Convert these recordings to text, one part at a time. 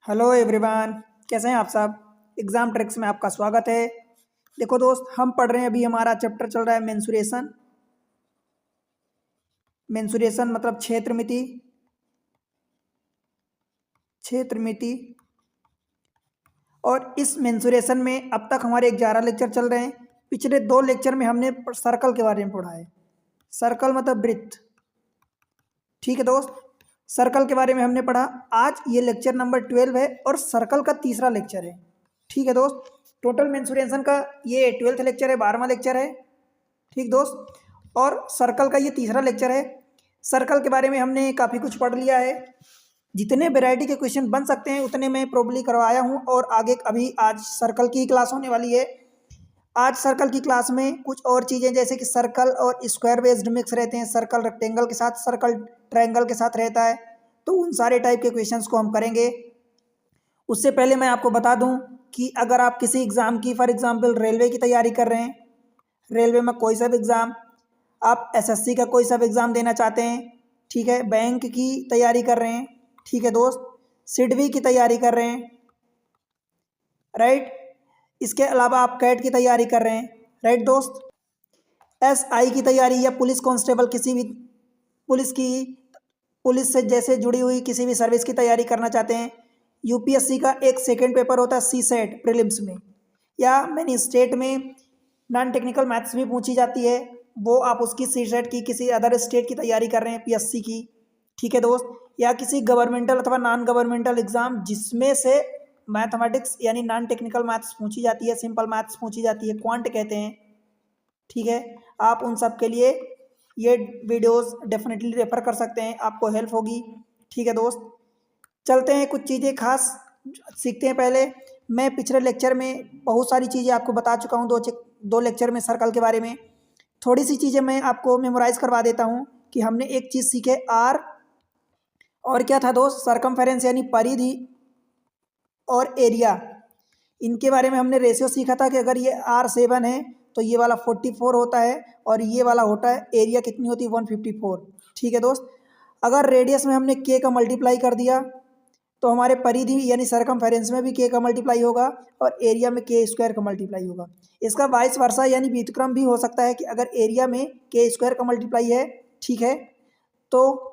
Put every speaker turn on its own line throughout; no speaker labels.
Hello everyone, कैसे हैं आप सब। एग्ज़ाम ट्रिक्स में आपका स्वागत है। देखो दोस्त, हम पढ़ रहे हैं, अभी हमारा चैप्टर चल रहा है मेंसुरेशन। मेंसुरेशन मतलब क्षेत्रमिति। क्षेत्रमिति। और इस मेंसुरेशन में अब तक हमारे 11 लेक्चर चल रहे हैं। पिछले 2 लेक्चर में हमने सर्कल के बारे में पढ़ा है। सर्कल मतलब वृत्त। ठीक है दोस्त, सर्कल के बारे में हमने पढ़ा। आज ये लेक्चर नंबर 12 है और सर्कल का तीसरा लेक्चर है। ठीक है दोस्त, टोटल मेंसुरेशन का ये 12th लेक्चर है, 12वां लेक्चर है। ठीक दोस्त, और सर्कल का ये तीसरा लेक्चर है। सर्कल के बारे में हमने काफ़ी कुछ पढ़ लिया है। जितने वैरायटी के क्वेश्चन बन सकते हैं उतने मैं प्रोबली करवाया हूँ, और आगे अभी आज सर्कल की क्लास होने वाली है। आज सर्कल की क्लास में कुछ और चीज़ें, जैसे कि सर्कल और स्क्वायर बेस्ड मिक्स रहते हैं, सर्कल रेक्टेंगल के साथ, सर्कल ट्रायंगल के साथ रहता है, तो उन सारे टाइप के क्वेश्चंस को हम करेंगे। उससे पहले मैं आपको बता दूं कि अगर आप किसी एग्ज़ाम की, फॉर एग्जांपल रेलवे की तैयारी कर रहे हैं, रेलवे में कोई सा भी एग्ज़ाम, आप एसएससी का कोई सा भी एग्ज़ाम देना चाहते हैं, ठीक है, बैंक की तैयारी कर रहे हैं, ठीक है दोस्त, सिडबी की तैयारी कर रहे हैं, राइट, इसके अलावा आप कैट की तैयारी कर रहे हैं, राइट दोस्त, एसआई की तैयारी या पुलिस कांस्टेबल, किसी भी पुलिस की, पुलिस से जैसे जुड़ी हुई किसी भी सर्विस की तैयारी करना चाहते हैं, यूपीएससी का एक सेकेंड पेपर होता है सी सेट प्रीलिम्स में, या मैंने स्टेट में नॉन टेक्निकल मैथ्स भी पूछी जाती है, वो आप उसकी सी सेट की किसी अदर स्टेट की तैयारी कर रहे हैं, पीएससी की, ठीक है दोस्त, या किसी गवर्नमेंटल अथवा नॉन गवर्नमेंटल एग्जाम जिसमें से मैथमेटिक्स यानी नॉन टेक्निकल मैथ्स पूछी जाती है, सिंपल मैथ्स पूछी जाती है, क्वांट कहते हैं, ठीक है, आप उन सब के लिए ये वीडियोस डेफिनेटली रेफर कर सकते हैं, आपको हेल्प होगी। ठीक है दोस्त, चलते हैं, कुछ चीज़ें खास सीखते हैं। पहले मैं पिछले लेक्चर में बहुत सारी चीज़ें आपको बता चुका हूँ, दो लेक्चर में सर्कल के बारे में। थोड़ी सी चीज़ें मैं आपको मेमोराइज करवा देता हूँ कि हमने एक चीज़ सीखे आर, और क्या था दोस्त, सरकमफेरेंस यानी परिधि, और एरिया। इनके बारे में हमने रेशियो सीखा था कि अगर ये R7 है तो ये वाला 44 होता है, और ये वाला होता है एरिया कितनी होती है, 154। ठीक है दोस्त, अगर रेडियस में हमने K का मल्टीप्लाई कर दिया तो हमारे परिधि यानी सरकमफेरेंस में भी K का मल्टीप्लाई होगा, और एरिया में K स्क्वायर का मल्टीप्लाई होगा। इसका वाइस वर्सा यानी व्युत्क्रम भी हो सकता है कि अगर एरिया में K स्क्वायर का मल्टीप्लाई है, ठीक है, तो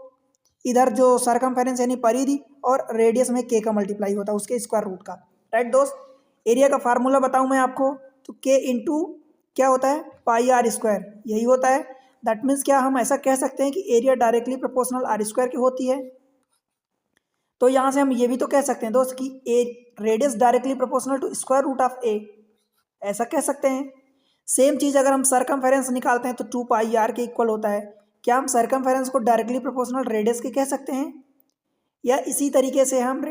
इधर जो सरकमफेरेंस यानी परिधि और रेडियस में K का मल्टीप्लाई होता है उसके स्क्वायर रूट का, राइट दोस्त। एरिया का फार्मूला बताऊं मैं आपको, तो K इंटू क्या होता है, पाई आर स्क्वायर, यही होता है। दैट मीन्स क्या हम ऐसा कह सकते हैं कि area directly proportional r square की होती है। तो यहाँ से हम ये भी तो कह सकते हैं दोस्त कि A radius directly proportional to square root of A, ऐसा कह सकते हैं। सेम चीज़ अगर हम सरकमफेरेंस निकालते हैं तो 2 पाई आर के इक्वल होता है। क्या हम सरकमफेरेंस को डायरेक्टली प्रोपोर्शनल रेडियस के कह सकते हैं, या इसी तरीके से हम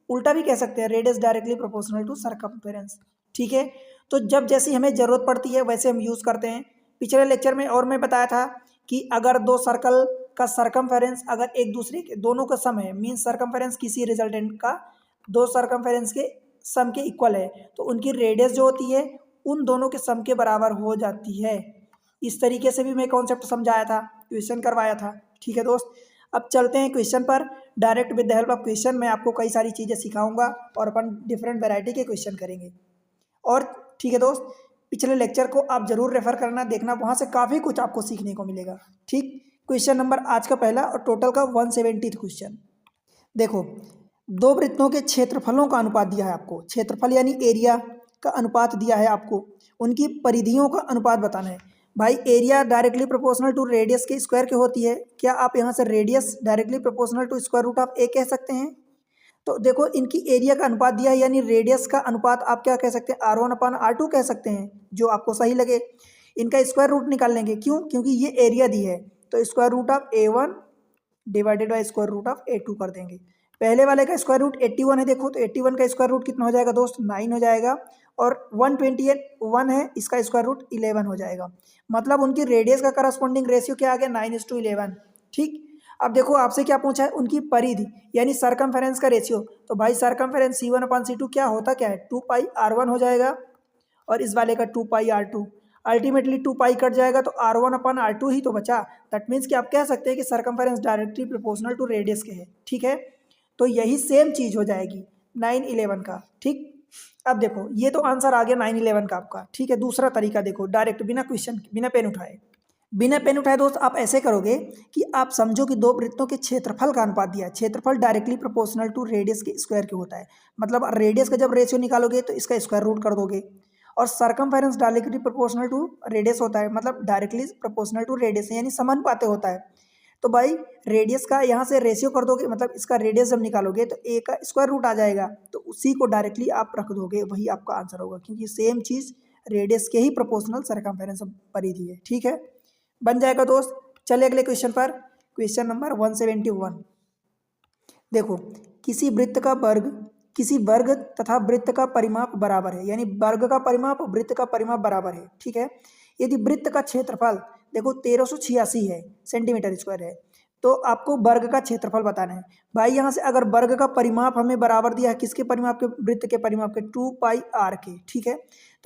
उल्टा भी कह सकते हैं, radius directly proportional to circumference, ठीक है। तो जब जैसी हमें ज़रूरत पड़ती है वैसे हम यूज़ करते हैं। पिछले लेक्चर में और मैं बताया था कि अगर दो सर्कल का सरकमफेरेंस अगर एक दूसरे के दोनों का सम है, मीन्स सरकमफेरेंस किसी रिजल्टेंट का दो सरकमफेरेंस के सम के इक्वल है, तो उनकी रेडियस जो होती है उन दोनों के सम के बराबर हो जाती है। इस तरीके से भी मैं कॉन्सेप्ट समझाया था, क्वेश्चन करवाया था, ठीक है दोस्त। अब चलते हैं क्वेश्चन पर। Direct with the help of question मैं आपको कई सारी चीज़ें सिखाऊंगा और अपन डिफरेंट वैरायटी के क्वेश्चन करेंगे। और ठीक है दोस्त, पिछले लेक्चर को आप जरूर रेफर करना, देखना, वहाँ से काफ़ी कुछ आपको सीखने को मिलेगा। ठीक, क्वेश्चन नंबर आज का पहला और टोटल का 170 क्वेश्चन। देखो, दो वृत्तों के क्षेत्रफलों का अनुपात दिया है आपको, क्षेत्रफल यानी एरिया का अनुपात दिया है आपको, उनकी परिधियों का अनुपात बताना है। भाई area directly proportional to radius के स्क्वायर की होती है, क्या आप यहाँ से radius directly proportional to square root of A कह सकते हैं। तो देखो, इनकी एरिया का अनुपात दिया है यानी रेडियस का अनुपात आप क्या कह सकते हैं, R1/R2 कह सकते हैं, जो आपको सही लगे। इनका स्क्वायर रूट निकाल लेंगे, क्यों, क्योंकि ये एरिया दी है, तो square root of A1 divided by square root of A2 कर देंगे। पहले वाले का स्क्वायर रूट 81 है, देखो तो 81 का स्क्वायर रूट कितना हो जाएगा दोस्त, 9 हो जाएगा, और 121 है, इसका स्क्वायर रूट 11 हो जाएगा। मतलब उनकी रेडियस का करस्पॉन्डिंग रेशियो क्या आ गया, 9:11। ठीक, अब देखो आपसे क्या पूछा है, उनकी परिधि यानी सरकमफेरेंस का रेशियो, तो भाई सरकमफेरेंस C1/C2 क्या होता, क्या है 2πr1 हो जाएगा, और इस वाले का 2πr2, अल्टीमेटली 2 कट जाएगा तो R1/R2 ही तो बचा। दैट मीन्स कि आप कह सकते हैं कि circumference directly proportional to radius के है, ठीक है। तो यही सेम चीज़ हो जाएगी, 9/11 का। ठीक, अब देखो ये तो आंसर आ गया 9/11 का आपका। ठीक है, दूसरा तरीका देखो, डायरेक्ट बिना क्वेश्चन, बिना पेन उठाए, बिना पेन उठाए दोस्त आप ऐसे करोगे कि आप समझो कि दो वृत्तों के क्षेत्रफल का अनुपात दिया है। क्षेत्रफल डायरेक्टली प्रोपोर्शनल टू रेडियस के स्क्वायर के होता है। मतलब रेडियस का जब रेशियो निकालोगे तो इसका स्क्वायर रूट कर दोगे, और circumference directly proportional to radius होता है, मतलब डायरेक्टली प्रोपोर्शनल टू रेडियस यानी समानुपाती होता है। तो भाई रेडियस का यहाँ से रेशियो कर दोगे, मतलब इसका रेडियस जब निकालोगे तो ए का स्क्वायर रूट आ जाएगा, तो उसी को डायरेक्टली आप रख दोगे, वही आपका आंसर होगा, क्योंकि सेम चीज़ रेडियस के ही प्रोपोर्शनल सरकमफेरेंस परिधि है। ठीक है, बन जाएगा दोस्त। चलिए अगले क्वेश्चन पर, क्वेश्चन नंबर 171। देखो, किसी वृत्त का वर्ग, किसी वर्ग तथा वृत्त का परिमाप बराबर है, यानी वर्ग का परिमाप वृत्त का परिमाप बराबर है। ठीक है, यदि वृत्त का क्षेत्रफल देखो 1386 है सेंटीमीटर स्क्वायर है, तो आपको वर्ग का क्षेत्रफल बताना है। भाई यहाँ से अगर वर्ग का परिमाप हमें बराबर दिया है, किसके परिमाप के, वृत्त के परिमाप के, 2πr के। ठीक है,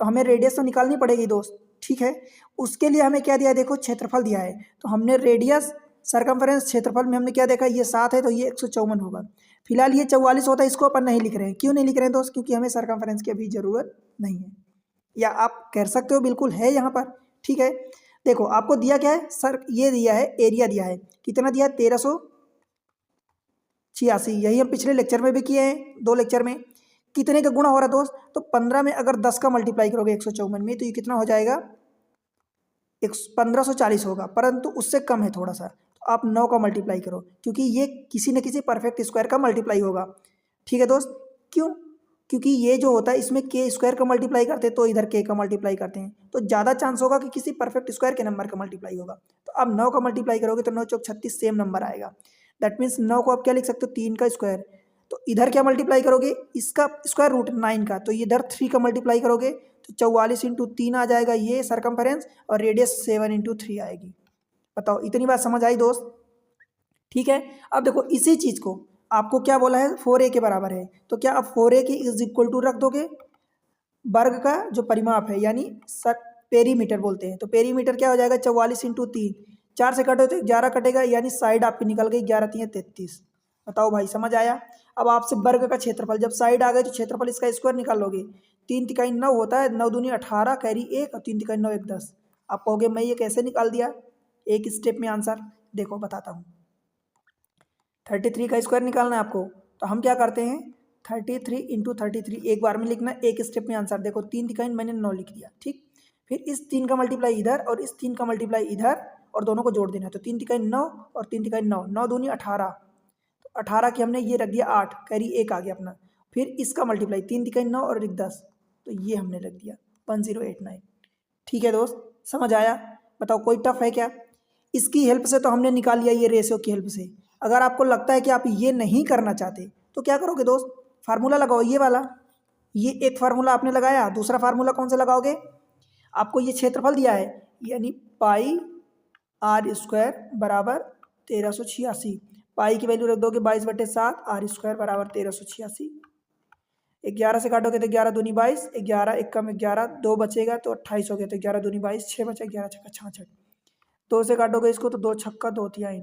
तो हमें रेडियस तो निकालनी पड़ेगी दोस्त। ठीक है, उसके लिए हमें क्या दिया है, देखो क्षेत्रफल दिया है, तो हमने रेडियस सरकमफेरेंस क्षेत्रफल में हमने क्या देखा, ये 7 है तो ये 154 होगा। फिलहाल ये 44 होता है, इसको अपन नहीं लिख रहे हैं। क्यों नहीं लिख रहे हैं दोस्त, क्योंकि हमें सरकमफेरेंस की अभी ज़रूरत नहीं है, या आप कह सकते हो बिल्कुल है यहाँ पर। ठीक है, देखो आपको दिया क्या है सर, ये दिया है एरिया दिया है, कितना दिया है 1386। यही हम पिछले लेक्चर में भी किए हैं, 2 लेक्चर में। कितने का गुणा हो रहा है दोस्त, तो 15 में अगर 10 का मल्टीप्लाई करोगे 154 में, तो ये कितना हो जाएगा, 1540 होगा, परंतु उससे कम है थोड़ा सा, तो आप 9 का मल्टीप्लाई करो, क्योंकि ये किसी न किसी परफेक्ट स्क्वायर का मल्टीप्लाई होगा। ठीक है दोस्त, क्यों, क्योंकि ये जो होता है इसमें के स्क्वायर का मल्टीप्लाई करते हैं, तो इधर के का मल्टीप्लाई करते हैं, तो ज़्यादा चांस होगा कि किसी परफेक्ट स्क्वायर के नंबर का मल्टीप्लाई होगा। तो आप 9 का मल्टीप्लाई करोगे तो 9 चौक 36 सेम नंबर आएगा। दैट मीन्स 9 को आप क्या लिख सकते हो, 3 का स्क्वायर। तो इधर क्या मल्टीप्लाई करोगे, इसका स्क्वायर रूट 9 का, तो इधर 3 का मल्टीप्लाई करोगे तो 44 इंटू 3 आ जाएगा ये सरकमफेरेंस, और रेडियस 7 इंटू 3 आएगी। बताओ, इतनी बात समझ आई दोस्त। ठीक है, अब देखो इसी चीज़ को आपको क्या बोला है, 4a के बराबर है, तो क्या आप 4a की इज इक्वल टू रख दोगे वर्ग का जो परिमाप है, यानी पेरीमीटर बोलते हैं। तो पेरीमीटर क्या हो जाएगा, 44 इंटू 3, 4 से कटो तो 11 कटेगा, यानी साइड आपकी निकल गई 11 3 33। बताओ भाई, समझ आया। अब आपसे वर्ग का क्षेत्रफल, जब साइड आ गए तो क्षेत्रफल इसका स्क्वायर निकाल लोगे। 3 तिकाई 9 होता है, 9 दूनी 18, कैरी 1, और 3 तिकाई 9 1 10। आप कहोगे मैं ये कैसे निकाल दिया, एक स्टेप में आंसर देखो बताता हूँ। 33 का स्क्वायर निकालना है आपको, तो हम क्या करते हैं, 33 इंटू 33 एक बार में लिखना, एक स्टेप में आंसर। देखो 3 तिकाई मैंने 9 लिख दिया। ठीक, फिर इस 3 का मल्टीप्लाई इधर और इस 3 का मल्टीप्लाई इधर, और दोनों को जोड़ देना है। तो 3 तिकाई 9 और 3 तिकाई 9, 9 दूनी 18, तो 18 की हमने ये रख दिया 8, कैरी 1 आ गया अपना। फिर इसका मल्टीप्लाई 3 तिकाई 9 और 1 10, तो ये हमने रख दिया 1089। ठीक है दोस्त, समझ आया। बताओ कोई टफ है क्या, इसकी हेल्प से तो हमने निकाल लिया, ये रेशियो की हेल्प से। अगर आपको लगता है कि आप ये नहीं करना चाहते तो क्या करोगे दोस्त, फार्मूला लगाओ ये वाला। ये एक फार्मूला आपने लगाया, दूसरा फार्मूला कौन सा लगाओगे, आपको ये क्षेत्रफल दिया है, यानी पाई आर स्क्वायर बराबर 1386। पाई की वैल्यू रख दोगे 22/7, आर स्क्वायर बराबर 1386। 11 से काटोगे तो 11 दूनी 22, 11 एक कम 11, 2 बचेगा तो 28 हो गया, तो 11 दूनी 22, 6 बचा, 11 छक्का 66। 2 से काटोगे इसको तो 2 छक्का 2 तिहाई,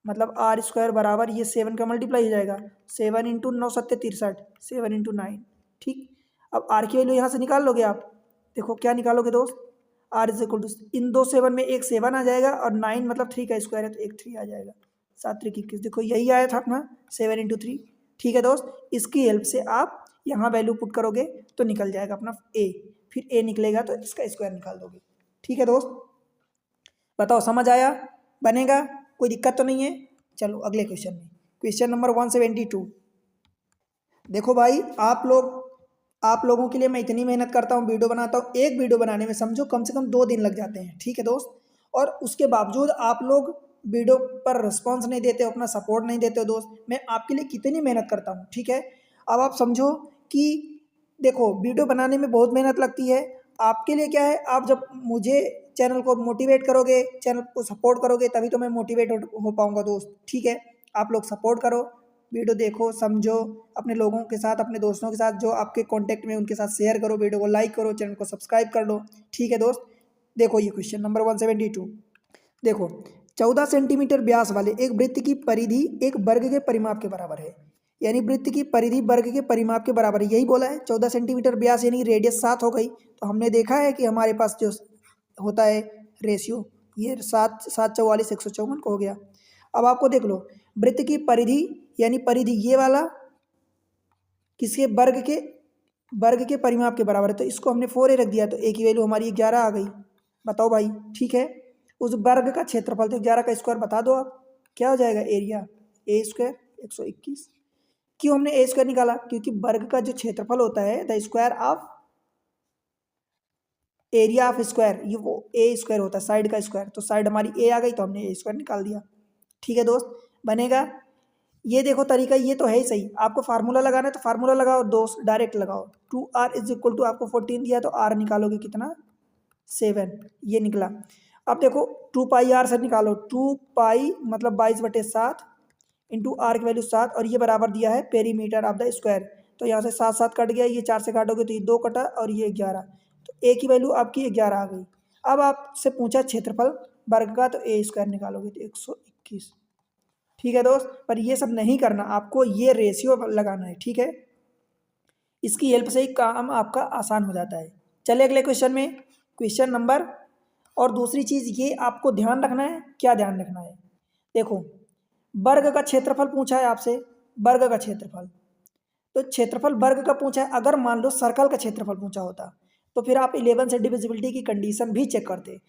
मतलब आर स्क्वायर बराबर ये 7 का मल्टीप्लाई हो जाएगा, 7 इंटू 9 सत्ते 63, 7 इंटू 9। ठीक, अब आर की वैल्यू यहाँ से निकाल लोगे आप। देखो क्या निकालोगे दोस्त, आर इज इक्वल टू, इन 2 7 में एक 7 आ जाएगा, और 9 मतलब 3 का स्क्वायर है तो एक 3 आ जाएगा, 7 3 21। देखो यही आया था अपना 7 इंटू 3। ठीक है दोस्त, इसकी हेल्प से आप यहाँ वैल्यू पुट करोगे तो निकल जाएगा अपना ए, फिर ए निकलेगा तो इसका स्क्वायर निकाल दोगे। ठीक है दोस्त, बताओ समझ आया, बनेगा, कोई दिक्कत तो नहीं है। चलो अगले क्वेश्चन में, क्वेश्चन नंबर 172। देखो भाई, आप लोगों के लिए मैं इतनी मेहनत करता हूँ, वीडियो बनाता हूँ, एक वीडियो बनाने में समझो कम से कम 2 दिन लग जाते हैं। ठीक है दोस्त, और उसके बावजूद आप लोग वीडियो पर रिस्पॉन्स नहीं देते हो, अपना सपोर्ट नहीं देते हो दोस्त, मैं आपके लिए कितनी मेहनत करता हूँ। ठीक है, अब आप समझो कि देखो वीडियो बनाने में बहुत मेहनत लगती है, आपके लिए क्या है, आप जब मुझे चैनल को मोटिवेट करोगे, चैनल को सपोर्ट करोगे, तभी तो मैं मोटिवेट हो पाऊँगा दोस्त। ठीक है, आप लोग सपोर्ट करो, वीडियो देखो, समझो, अपने लोगों के साथ, अपने दोस्तों के साथ जो आपके कांटेक्ट में उनके साथ शेयर करो, वीडियो को लाइक करो, चैनल को सब्सक्राइब कर लो। ठीक है दोस्त, देखो ये क्वेश्चन नंबर 172। देखो 14 सेंटीमीटर व्यास वाले एक वृत्त की परिधि एक वर्ग के परिमाप के बराबर है। यानी वृत्त की परिधि वर्ग के परिमाप के बराबर है, यही बोला है। 14 सेंटीमीटर व्यास यानी रेडियस 7 हो गई। तो हमने देखा है कि हमारे पास जो होता है रेशियो, ये 7 7 44 154 को हो गया। अब आपको देख लो, वृत्त की परिधि यानी परिधि ये वाला किसके वर्ग के परिमाप के बराबर है, तो इसको हमने 4a रख दिया, तो a की वैल्यू हमारी 11 आ गई। बताओ भाई, ठीक है। उस वर्ग का क्षेत्रफल, तो 11 का स्क्वायर बता दो आप, क्या हो जाएगा एरिया, ए स्क्वायर 121। क्यों हमने ए स्क्वायर निकाला, क्योंकि वर्ग का जो क्षेत्रफल होता है the square of area of square, ये वो ए स्क्वायर होता है, साइड का स्क्वायर। तो साइड हमारी ए आ गई, तो हमने ए स्क्वायर निकाल दिया। ठीक है दोस्त, बनेगा। ये देखो तरीका, ये तो है ही सही। आपको फार्मूला लगाना है तो फार्मूला लगाओ दोस्त, डायरेक्ट लगाओ। 2r इज इक्वल टू, आपको 14 दिया तो r निकालोगे कितना, 7, ये निकला। अब देखो 2 पाई r से निकालो, 2 पाई मतलब 22/7 इंटू आर की वैल्यू 7, और ये बराबर दिया है पेरीमीटर ऑफ द स्क्वायर। तो यहाँ से 7 7 कट गया, ये 4 से काटोगे तो ये 2 कटा, और ये 11, तो ए की वैल्यू आपकी 11 आ गई। अब आपसे पूछा क्षेत्रफल वर्ग का, तो ए स्क्वायर निकालोगे तो 121। ठीक है दोस्त, पर ये सब नहीं करना, आपको ये रेशियो लगाना है, ठीक है। इसकी हेल्प से ही काम आपका आसान हो जाता है। चले अगले क्वेश्चन में, क्वेश्चन नंबर। और दूसरी चीज़ ये आपको ध्यान रखना है, क्या ध्यान रखना है, देखो वर्ग का क्षेत्रफल पूछा है आपसे, वर्ग का क्षेत्रफल, तो क्षेत्रफल वर्ग का पूछा है। अगर मान लो सर्कल का क्षेत्रफल पूछा होता, तो फिर आप 11 से डिविजिबिलिटी की कंडीशन भी चेक करते।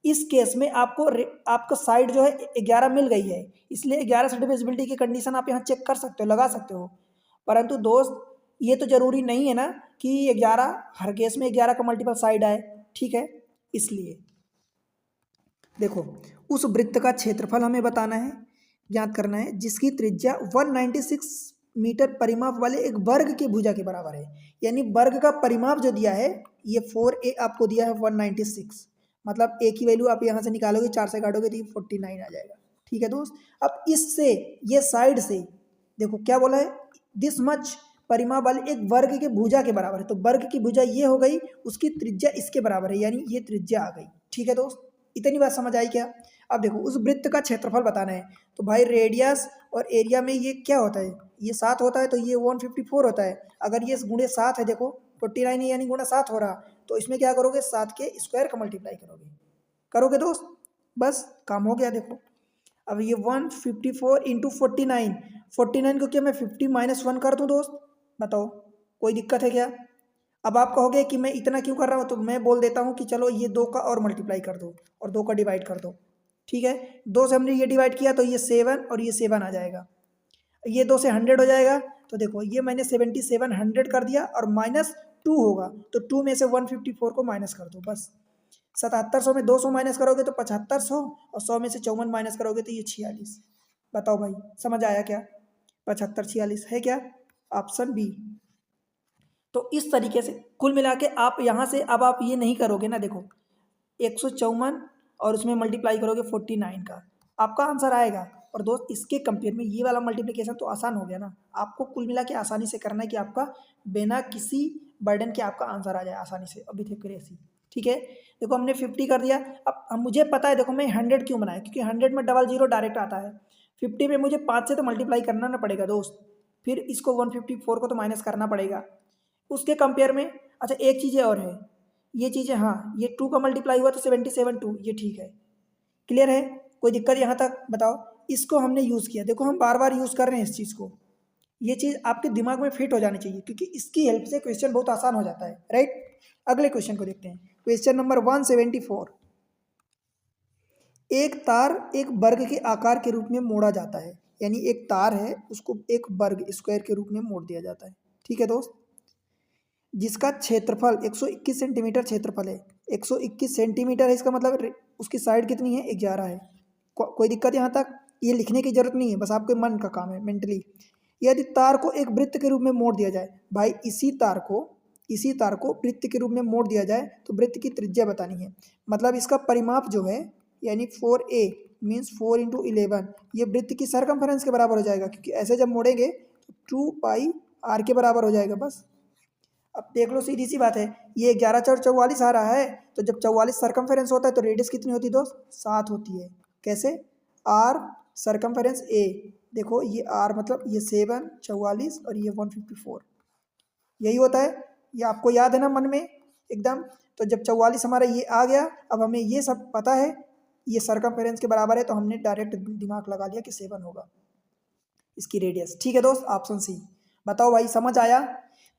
इस केस में आपको साइड जो है 11 मिल गई है, इसलिए 11 से डिविजिबिलिटी की कंडीशन आप यहाँ चेक कर सकते हो, लगा सकते हो। परंतु दोस्त ये तो जरूरी नहीं है ना कि 11 हर केस में 11 का मल्टीपल साइड आए, ठीक है। इसलिए देखो, उस वृत्त का क्षेत्रफल हमें बताना है, ज्ञात करना है, जिसकी त्रिज्या 196 मीटर परिमाप वाले एक वर्ग की भुजा के बराबर है। यानी वर्ग का परिमाप जो दिया है, ये 4a आपको दिया है 196, मतलब a की वैल्यू आप यहाँ से निकालोगे, 4 से काटोगे तो ये 49 आ जाएगा। ठीक है दोस्त, अब इससे ये साइड से देखो क्या बोला है, दिस मच परिमाप वाले एक वर्ग के भुजा के बराबर है। तो वर्ग की भुजा ये हो गई, उसकी त्रिज्या इसके बराबर है, यानी ये त्रिज्या आ गई। ठीक है दोस्त, इतनी बात समझ आई क्या। अब देखो उस वृत्त का क्षेत्रफल बताना है, तो भाई रेडियस और एरिया में ये क्या होता है, ये 7 होता है, तो ये 154 होता है। अगर ये गुणे 7 है, देखो 49 है यानी गुणा 7 हो रहा, तो इसमें क्या करोगे, 7 के स्क्वायर का मल्टीप्लाई करोगे दोस्त, बस काम हो गया। देखो अब ये 154 इंटू 49 को क्या मैं 50 माइनस 1 कर दूँ दोस्त, बताओ कोई दिक्कत है क्या। अब आप कहोगे कि मैं इतना क्यों कर रहा हूँ, तो मैं बोल देता हूँ कि चलो ये 2 का और मल्टीप्लाई कर दो और 2 का डिवाइड कर दो। ठीक है, 2 से हमने ये डिवाइड किया तो ये 7 और ये 7 आ जाएगा, ये 2 से 100 हो जाएगा। तो देखो ये मैंने 77 100 कर दिया, और -2 होगा, तो 2 में से 154 को माइनस कर दो, बस। 7700 में 200 माइनस करोगे तो 7500, और 100 में से 54 माइनस करोगे तो ये 46। बताओ भाई, समझ आया क्या, 75 46 है क्या, ऑप्शन बी। तो इस तरीके से कुल मिला के आप यहाँ से, अब आप ये नहीं करोगे ना, देखो 154 और उसमें मल्टीप्लाई करोगे 49 का, आपका आंसर आएगा। और दोस्त इसके कंपेयर में ये वाला मल्टीप्लिकेशन तो आसान हो गया ना, आपको कुल मिला के आसानी से करना है कि आपका बिना किसी बर्डन के आपका आंसर आ जाए आसानी से, अभी तक ऐसी। ठीक है, देखो हमने 50 कर दिया। अब मुझे पता है, देखो मैं 100 क्यों बनाया, क्योंकि 100 में डबल जीरो डायरेक्ट आता है। 50 में मुझे 5 से तो मल्टीप्लाई करना ना पड़ेगा दोस्त, फिर इसको 154 को तो माइनस करना पड़ेगा उसके कंपेयर में। अच्छा एक चीज़ें और है, ये चीज़ें, हाँ ये 2 का मल्टीप्लाई हुआ तो 77 2, ये ठीक है, क्लियर है, कोई दिक्कत यहाँ तक, बताओ। इसको हमने यूज़ किया, देखो हम बार बार यूज़ कर रहे हैं इस चीज़ को, ये चीज़ आपके दिमाग में फिट हो जानी चाहिए, क्योंकि इसकी हेल्प से क्वेश्चन बहुत आसान हो जाता है, राइट। अगले क्वेश्चन को देखते हैं, क्वेश्चन नंबर 174। एक तार एक वर्ग के आकार के रूप में मोड़ा जाता है, यानी एक तार है उसको एक वर्ग स्क्वायर के रूप में मोड़ दिया जाता है। ठीक है दोस्त, जिसका क्षेत्रफल 121 सेंटीमीटर क्षेत्रफल है, 121 सेंटीमीटर है, इसका मतलब उसकी साइड कितनी है, 11 है। कोई दिक्कत यहाँ तक, ये लिखने की जरूरत नहीं है, बस आपके मन का काम है, मेंटली। यदि तार को एक वृत्त के रूप में मोड़ दिया जाए, भाई इसी तार को वृत्त के रूप में मोड़ दिया जाए, तो वृत्त की त्रिज्या बतानी है। मतलब इसका परिमाप जो है, यानी 4a मीन्स 4 इंटू 11, ये वृत्त की सरकमफेरेंस के बराबर हो जाएगा, क्योंकि ऐसे जब मोड़ेंगे तो 2 पाई r के बराबर हो जाएगा, बस। अब देख लो सीधी सी बात है, ये 11 4 44 आ रहा है, तो जब 44 सरकमफेरेंस होता है तो रेडियस कितनी होती है दोस्त, 7 होती है। कैसे, r सरकमफेरेंस a देखो ये r मतलब ये 7 44 और ये 154, यही होता है। ये आपको याद है ना मन में एकदम। तो जब 44 हमारा ये आ गया, अब हमें ये सब पता है ये सरकमफेरेंस के बराबर है, तो हमने डायरेक्ट दिमाग लगा लिया कि 7 होगा इसकी रेडियस। ठीक है दोस्त, ऑप्शन सी। बताओ भाई समझ आया?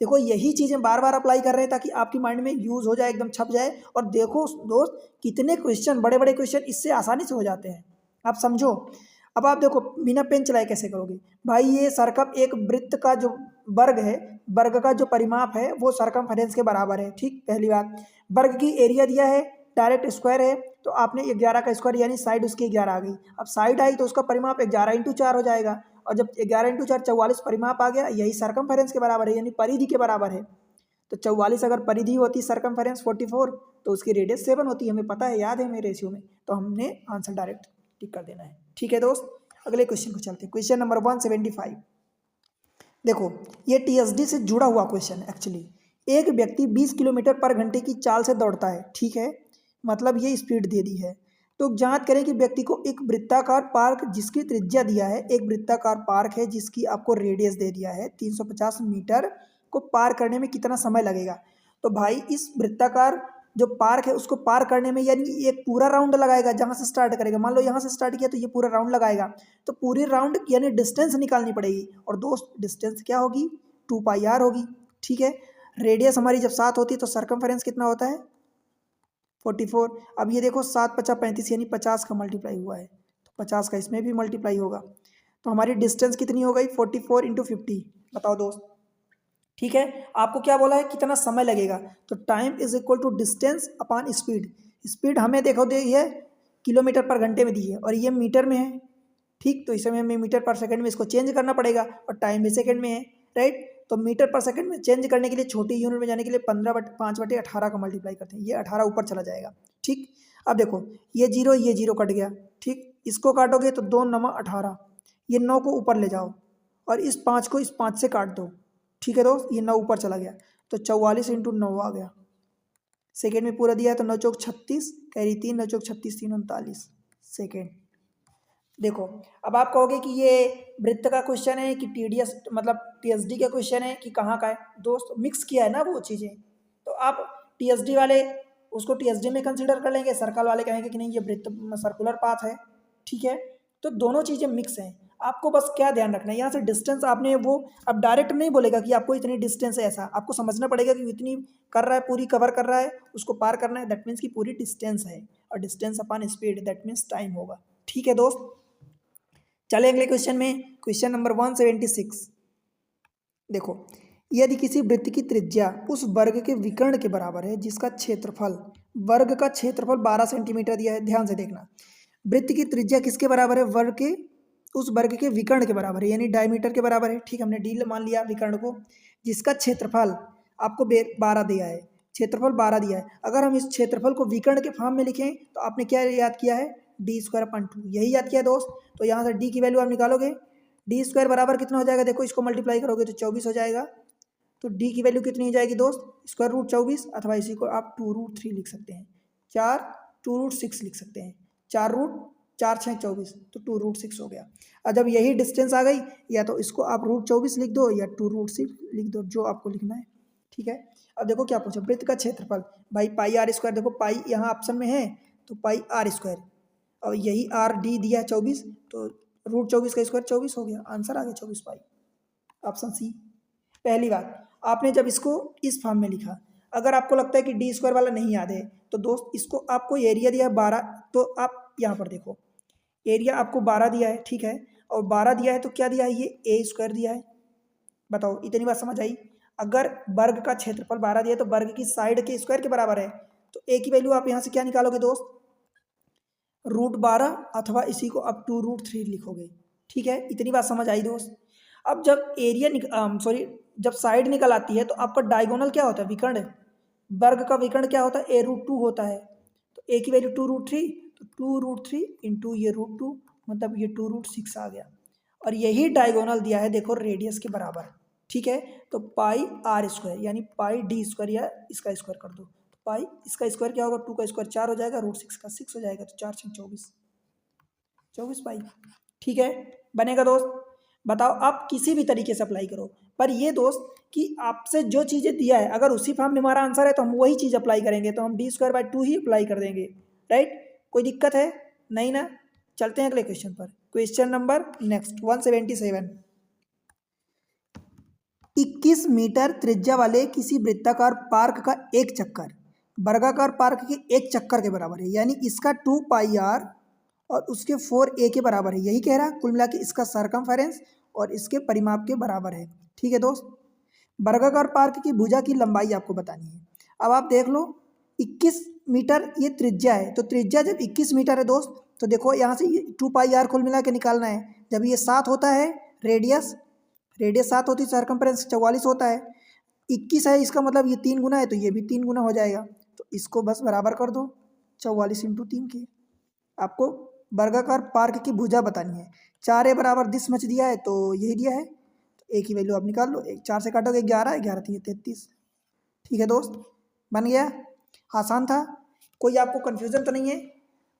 देखो यही चीज़ें बार बार अप्लाई कर रहे हैं ताकि आपकी माइंड में यूज हो जाए, एकदम छप जाए। और देखो दोस्त कितने क्वेश्चन, बड़े बड़े क्वेश्चन इससे आसानी से हो जाते हैं, आप समझो। अब आप देखो बिना पेन चलाए कैसे करोगे भाई। ये सरकम एक वृत्त का जो वर्ग है, वर्ग का जो परिमाप है वो सरकमफेरेंस के बराबर है। ठीक, पहली बात। वर्ग की एरिया दिया है, डायरेक्ट स्क्वायर है, तो आपने 11 का स्क्वायर यानी साइड उसकी 11 आ गई। अब साइड आई तो उसका परिमाप 11 इंटू 4 हो जाएगा, और जब 11 इंटू 4 44 परिमाप आ गया, यही सरकमफेरेंस के बराबर है यानी परिधि के बराबर है। तो 44 अगर परिधि होती सरकमफेरेंस 44, तो उसकी रेडियस 7 होती, हमें पता है, याद है मेरे रेशियो में। तो हमने आंसर डायरेक्ट टिक कर देना है। ठीक है दोस्त, अगले क्वेश्चन को चलते हैं। Question number 175। देखो ये टीएसडी से जुड़ा हुआ क्वेश्चन है एक्चुअली। एक व्यक्ति 20 किलोमीटर पर घंटे की चाल से दौड़ता है, ठीक है, मतलब ये स्पीड दे दी है। तो जांच करें कि व्यक्ति को एक वृत्ताकार पार्क जिसकी त्रिज्या दिया है, एक वृत्ताकार पार्क है जिसकी आपको रेडियस दे दिया है 350 मीटर, को पार करने में कितना समय लगेगा। तो भाई इस वृत्ताकार जो पार्क है उसको पार करने में यानी एक पूरा राउंड लगाएगा, जहाँ से स्टार्ट करेगा। मान लो यहाँ से स्टार्ट किया तो ये पूरा राउंड लगाएगा, तो पूरी राउंड यानी डिस्टेंस निकालनी पड़ेगी। और दोस्त डिस्टेंस क्या होगी, 2πr होगी। ठीक है, रेडियस हमारी जब 7 होती है तो सरकमफेरेंस कितना होता है 44। अब ये देखो 7 × 5 = 35 यानी 50 का मल्टीप्लाई हुआ है, तो 50 का इसमें भी मल्टीप्लाई होगा। तो हमारी डिस्टेंस कितनी हो गई 44 × 50। बताओ दोस्त। ठीक है, आपको क्या बोला है कितना समय लगेगा, तो time is equal to distance upon speed. Speed हमें देखो दे ये किलोमीटर पर घंटे में दी है और ये मीटर में है। ठीक, तो इसे हमें मीटर पर सेकंड में इसको चेंज करना पड़ेगा, और टाइम भी सेकंड में है, राइट। तो मीटर पर सेकंड में चेंज करने के लिए छोटी यूनिट में जाने के लिए 5/18 का मल्टीप्लाई करते हैं, ये 18 ऊपर चला जाएगा। ठीक, अब देखो ये जीरो कट गया। ठीक, इसको काटोगे तो 2 × 9 = 18, ये 9 को ऊपर ले जाओ और इस 5 को इस 5 से काट दो। ठीक है दोस्त, ये 9 ऊपर चला गया, तो 44 × 9 आ गया। सेकेंड में पूरा दिया है तो 9 चौक 36, कैरी 3, 9 चौक 36, 3 39 सेकेंड। देखो अब आप कहोगे कि ये वृत्त का क्वेश्चन है कि टीडीएस मतलब टीएसडी का क्वेश्चन है कि कहाँ का है। दोस्त मिक्स किया है ना वो चीज़ें, तो आप टीएसडी वाले उसको टीएसडी में कंसिडर कर लेंगे, सर्कल वाले कहेंगे कि नहीं ये वृत्त सर्कुलर पाथ है। ठीक है, तो दोनों चीज़ें मिक्स हैं। आपको बस क्या ध्यान रखना है, यहाँ से डिस्टेंस आपने वो अब डायरेक्ट नहीं बोलेगा कि आपको इतनी डिस्टेंस है, ऐसा आपको समझना पड़ेगा कि इतनी कर रहा है, पूरी कवर कर रहा है, उसको पार करना है, दैट मीन्स की पूरी डिस्टेंस है, और distance upon speed that means time होगा। ठीक है दोस्त, चले अगले क्वेश्चन में। Question number 176। देखो यदि किसी वृत्त की त्रिज्या उस वर्ग के विकर्ण के बराबर है जिसका क्षेत्रफल, वर्ग का क्षेत्रफल 12 सेंटीमीटर दिया है, ध्यान से देखना। वृत्त की त्रिज्या किसके बराबर है, वर्ग के उस वर्ग के विकर्ण के बराबर है यानी डायमीटर के बराबर है। ठीक, हमने डी मान लिया विकर्ण को, जिसका क्षेत्रफल आपको 12 दिया है, क्षेत्रफल 12 दिया है। अगर हम इस क्षेत्रफल को विकर्ण के फॉर्म में लिखें तो आपने क्या याद किया है, d²/2, यही याद किया है दोस्त। तो यहाँ से d की वैल्यू आप निकालोगे, d² बराबर कितना हो जाएगा, देखो इसको मल्टीप्लाई करोगे तो 24 हो जाएगा। तो d की वैल्यू कितनी हो जाएगी दोस्त, √24, अथवा इसी को आप 2√3 लिख सकते हैं, 2√6 लिख सकते हैं, 4 × 6 = 24, तो 2√6 हो गया। और जब यही डिस्टेंस आ गई, या तो इसको आप √24 लिख दो या 2√6 लिख दो, जो आपको लिखना है। ठीक है, अब देखो क्या पूछा, वृत्त का क्षेत्रफल भाई πr², देखो पाई यहाँ ऑप्शन में है तो πr², और यही r/d दिया है 24, तो √24 का स्क्वायर 24 हो गया, आंसर आ गया 24 पाई, ऑप्शन सी। पहली बात, आपने जब इसको इस फॉर्म में लिखा, अगर आपको लगता है कि d² वाला नहीं याद है तो दोस्त इसको आपको एरिया दिया है 12, तो आप यहाँ पर देखो एरिया आपको 12 दिया है, ठीक है, और 12 दिया है तो क्या दिया है, ये a² दिया है। बताओ इतनी बात समझ आई। अगर वर्ग का क्षेत्रफल 12 दिया है तो वर्ग की साइड के स्क्वायर के बराबर है, तो a की वैल्यू आप यहाँ से क्या निकालोगे दोस्त, √12, अथवा इसी को आप 2√3 लिखोगे। ठीक है, इतनी बात समझ आई दोस्त। अब जब एरिया जब साइड निकल आती है तो आपका डायगोनल क्या होता है, विकर्ण। वर्ग का विकर्ण क्या होता है, a√2 होता है। तो a की वैल्यू 2√3, तो 2√3 इंटू ये √2, मतलब ये 2√6 आ गया। और यही डायगोनल दिया है देखो रेडियस के बराबर। ठीक है, तो πr² यानी πd² या इसका स्क्वायर कर दो, पाई इसका स्क्वायर क्या होगा, 2 का स्क्वायर 4 हो जाएगा, √6 का 6 हो जाएगा, तो 4 × 6 = 24 पाई। ठीक है, बनेगा दोस्त? बताओ, आप किसी भी तरीके से अप्लाई करो, पर ये दोस्त कि आपसे जो चीज़ें दिया है अगर उसी फॉर्म में हमारा आंसर है तो हम वही चीज़ अप्लाई करेंगे, तो हम d² by 2 ही अप्लाई कर देंगे, राइट? कोई दिक्कत है? नहीं ना? चलते हैं अगले क्वेश्चन पर। Question number next 177। 21 मीटर त्रिज्या वाले किसी वृत्ताकार पार्क का एक चक्कर वर्गाकार पार्क के एक चक्कर के बराबर है, यानी इसका 2πr और उसके 4a के बराबर है, यही कह रहा है। कुल मिला के इसका सरकमफेरेंस और इसके परिमाप के बराबर है। ठीक है दोस्त, वर्गाकार पार्क की भुजा की लंबाई आपको बतानी है। अब आप देख लो, 21 मीटर ये त्रिज्या है, तो त्रिज्या जब 21 मीटर है दोस्त, तो देखो यहाँ से 2πr कुल मिला के निकालना है। जब ये 7 होता है रेडियस 7 होती है, सरकमफेरेंस 44 होता है, 21 है, इसका मतलब ये 3 गुना है, तो ये भी 3 गुना हो जाएगा। तो इसको बस बराबर कर दो 44 × 3 के। आपको वर्गाकार पार्क की भुजा बतानी है। 4a बराबर दिस मच दिया है, तो यही दिया है, तो एक ही वैल्यू आप निकाल लो। 4 से काटोगे 11, 11 3 33। ठीक है दोस्त, बन गया। आसान था, कोई आपको कन्फ्यूज़न तो नहीं है?